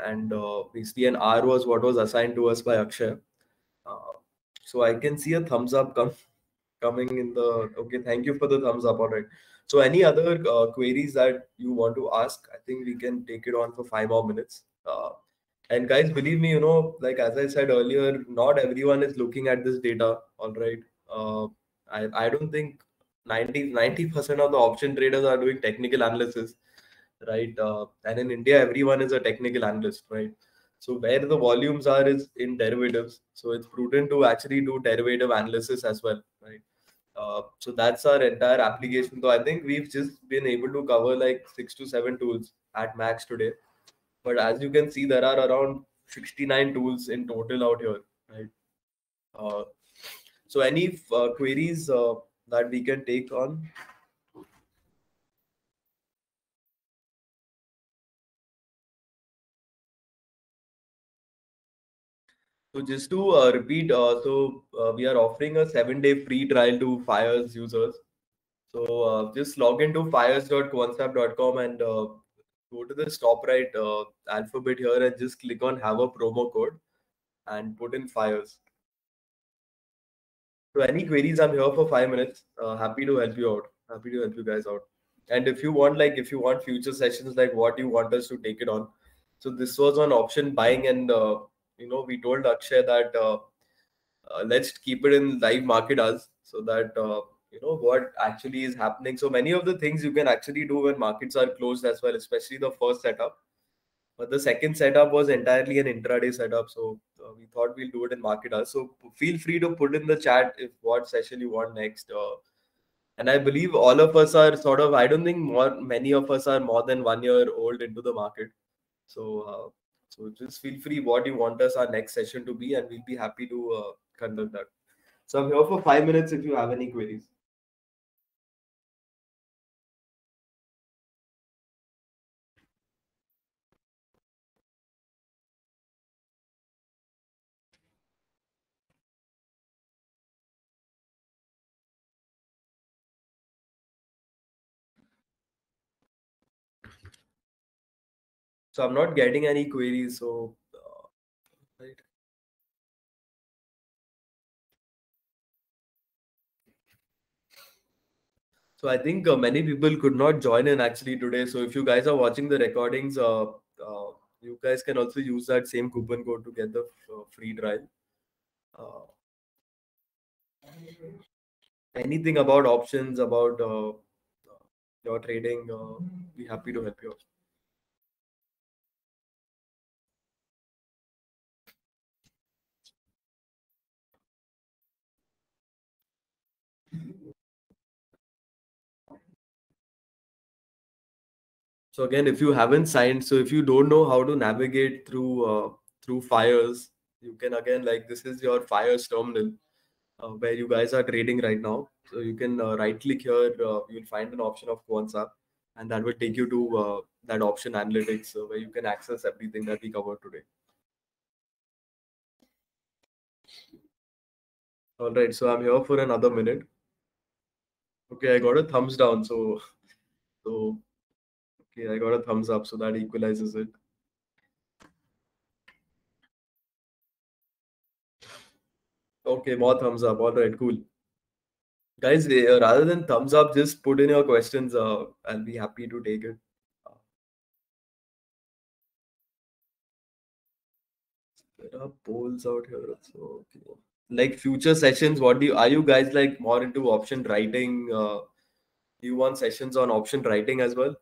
And basically an hour was what was assigned to us by Akshay. So I can see a thumbs up coming in the, okay, thank you for the thumbs up. All right. So any other queries that you want to ask, I think we can take it on for 5 more minutes. And guys, believe me, like as I said earlier, not everyone is looking at this data. All right. Uh, I don't think 90% of the option traders are doing technical analysis, right? And in India, everyone is a technical analyst, right? So where the volumes are is in derivatives. So it's prudent to actually do derivative analysis as well, right? So that's our entire application. So I think we've just been able to cover like 6 to 7 tools at max today. But as you can see, there are around 69 tools in total out here, right? Uh, so any queries that we can take on? So just to repeat, we are offering a 7-day free trial to Fires users. So just log into fires.quantstap.com and go to the top right alphabet here and just click on have a promo code and put in Fires. So any queries, I'm here for 5 minutes. Happy to help you out. Happy to help you guys out. And if you want future sessions, like what you want us to take it on. So this was on option buying, and we told Akshay that let's keep it in live market as so that what actually is happening. So many of the things you can actually do when markets are closed as well, especially the first setup. But the second setup was entirely an intraday setup. So we thought we'll do it in market hours. So feel free to put in the chat if what session you want next. And I believe all of us are I don't think many of us are more than 1 year old into the market. So just feel free what you want us our next session to be, and we'll be happy to conduct that. So I'm here for 5 minutes if you have any queries. So I'm not getting any queries. So right. So I think many people could not join in actually today. So if you guys are watching the recordings, you guys can also use that same coupon code to get the free trial. Uh, Anything about options, about your trading, be happy to help you out. So again, if you haven't signed, so if you don't know how to navigate through Fires, you can again, like, this is your Fires terminal where you guys are trading right now. So you can right click here, you'll find an option of QuantSap, and that will take you to that option analytics where you can access everything that we covered today. All right, so I'm here for another minute. Okay, I got a thumbs down. So okay, I got a thumbs up, so that equalizes it. Okay, more thumbs up. All right, cool. Guys, rather than thumbs up, just put in your questions. I'll be happy to take it. There are polls out here also. Okay. Like future sessions, are you guys like more into option writing? Do you want sessions on option writing as well?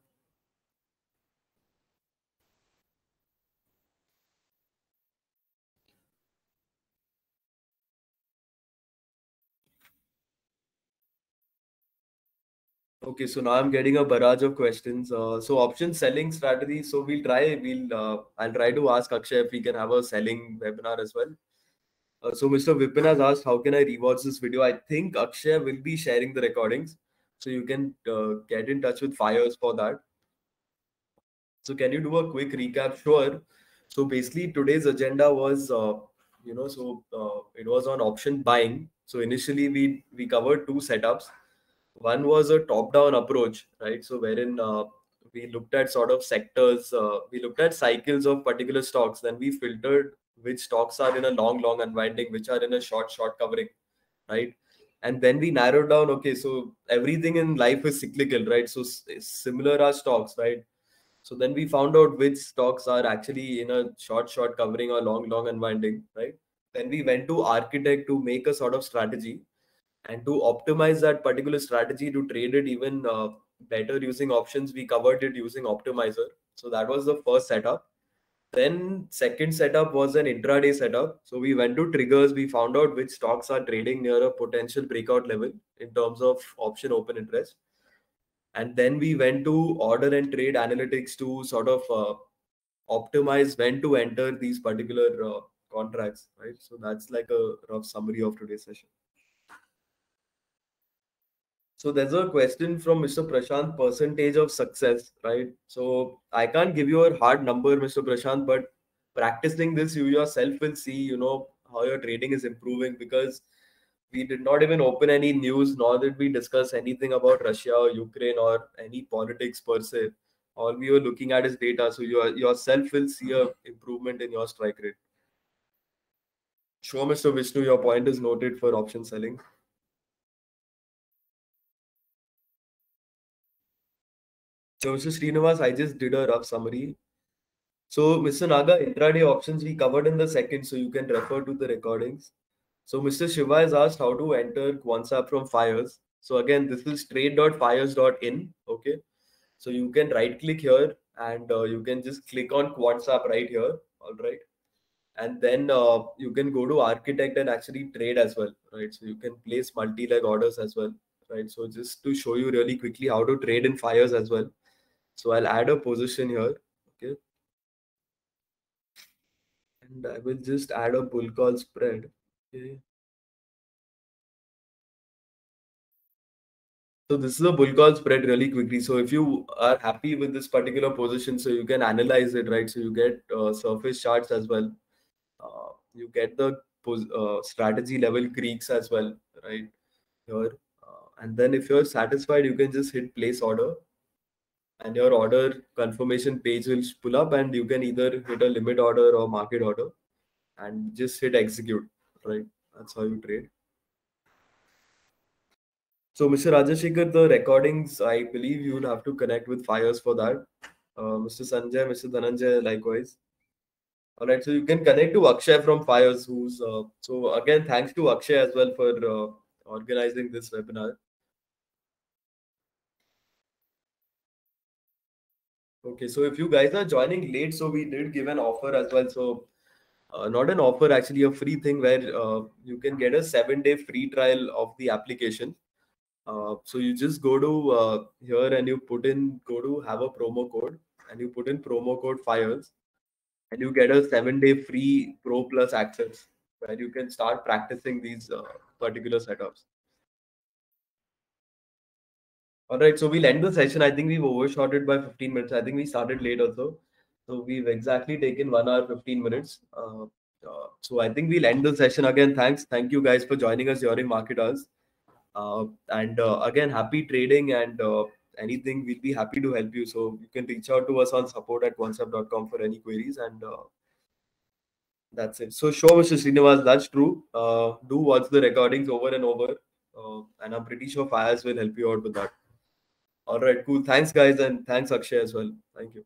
Okay, so now I'm getting a barrage of questions. So option selling strategy. So I'll try to ask Akshay if we can have a selling webinar as well. So Mr. Vipin has asked, how can I rewatch this video? I think Akshay will be sharing the recordings, so you can get in touch with Fires for that. So can you do a quick recap? Sure. So basically today's agenda was, it was on option buying. So initially we covered two setups. One was a top-down approach, right? So wherein we looked at sort of sectors, we looked at cycles of particular stocks, then we filtered which stocks are in a long unwinding, which are in a short covering, right? And then we narrowed down, okay, so everything in life is cyclical, right? So similar are stocks, right? So then we found out which stocks are actually in a short covering or long unwinding, right? Then we went to architect to make a sort of strategy, and to optimize that particular strategy to trade it even better using options, we covered it using optimizer. So that was the first setup. Then second setup was an intraday setup. So we went to triggers. We found out which stocks are trading near a potential breakout level in terms of option open interest. And then we went to order and trade analytics to sort of optimize when to enter these particular contracts, right? So that's like a rough summary of today's session. So there's a question from Mr. Prashant, percentage of success, right? So I can't give you a hard number, Mr. Prashant, but practicing this, you yourself will see, how your trading is improving, because we did not even open any news, nor did we discuss anything about Russia or Ukraine or any politics per se. All we were looking at is data. So you yourself will see a improvement in your strike rate. Sure, Mr. Vishnu, your point is noted for option selling. So, Mr. Srinivas, I just did a rough summary. So, Mr. Naga, intraday options we covered in the second, so you can refer to the recordings. So, Mr. Shiva has asked how to enter Quantsap from Fires. So, again, this is trade.fires.in. Okay. So, you can right click here and you can just click on Quantsap right here. All right. And then you can go to Architect and actually trade as well. Right. So, you can place multi leg orders as well. Right. So, just to show you really quickly how to trade in Fires as well. So, I'll add a position here. Okay. And I will just add a bull call spread. Okay. So this is a bull call spread really quickly. So if you are happy with this particular position, so you can analyze it, right? So you get surface charts as well. You get the strategy level Greeks as well, right? Here. And then if you're satisfied, you can just hit place order, and your order confirmation page will pull up, and you can either hit a limit order or market order and just hit execute, right? That's how you trade. So, Mr. Rajashekhar, the recordings, I believe you would have to connect with Fires for that. Mr. Sanjay, Mr. Dhananjay, likewise. All right, so you can connect to Akshay from Fires, who's so again, thanks to Akshay as well for organizing this webinar. Okay, so if you guys are joining late, so we did give an offer as well. So, not an offer, actually, a free thing where you can get a 7-day free trial of the application. So you just go to here and you go to have a promo code, and you put in promo code Fires, and you get a 7-day free Pro Plus access where you can start practicing these particular setups. All right, so we'll end the session. I think we've overshot it by 15 minutes. I think we started late also. So we've exactly taken 1 hour, 15 minutes. So I think we'll end the session again. Thank you guys for joining us during market hours. And again, happy trading, and anything, we'll be happy to help you. So you can reach out to us on support@quantsap.com for any queries, and that's it. So sure, Mr. Srinivas, that's true. Do watch the recordings over and over, and I'm pretty sure Fires will help you out with that. All right, cool. Thanks, guys, and thanks, Akshay, as well. Thank you.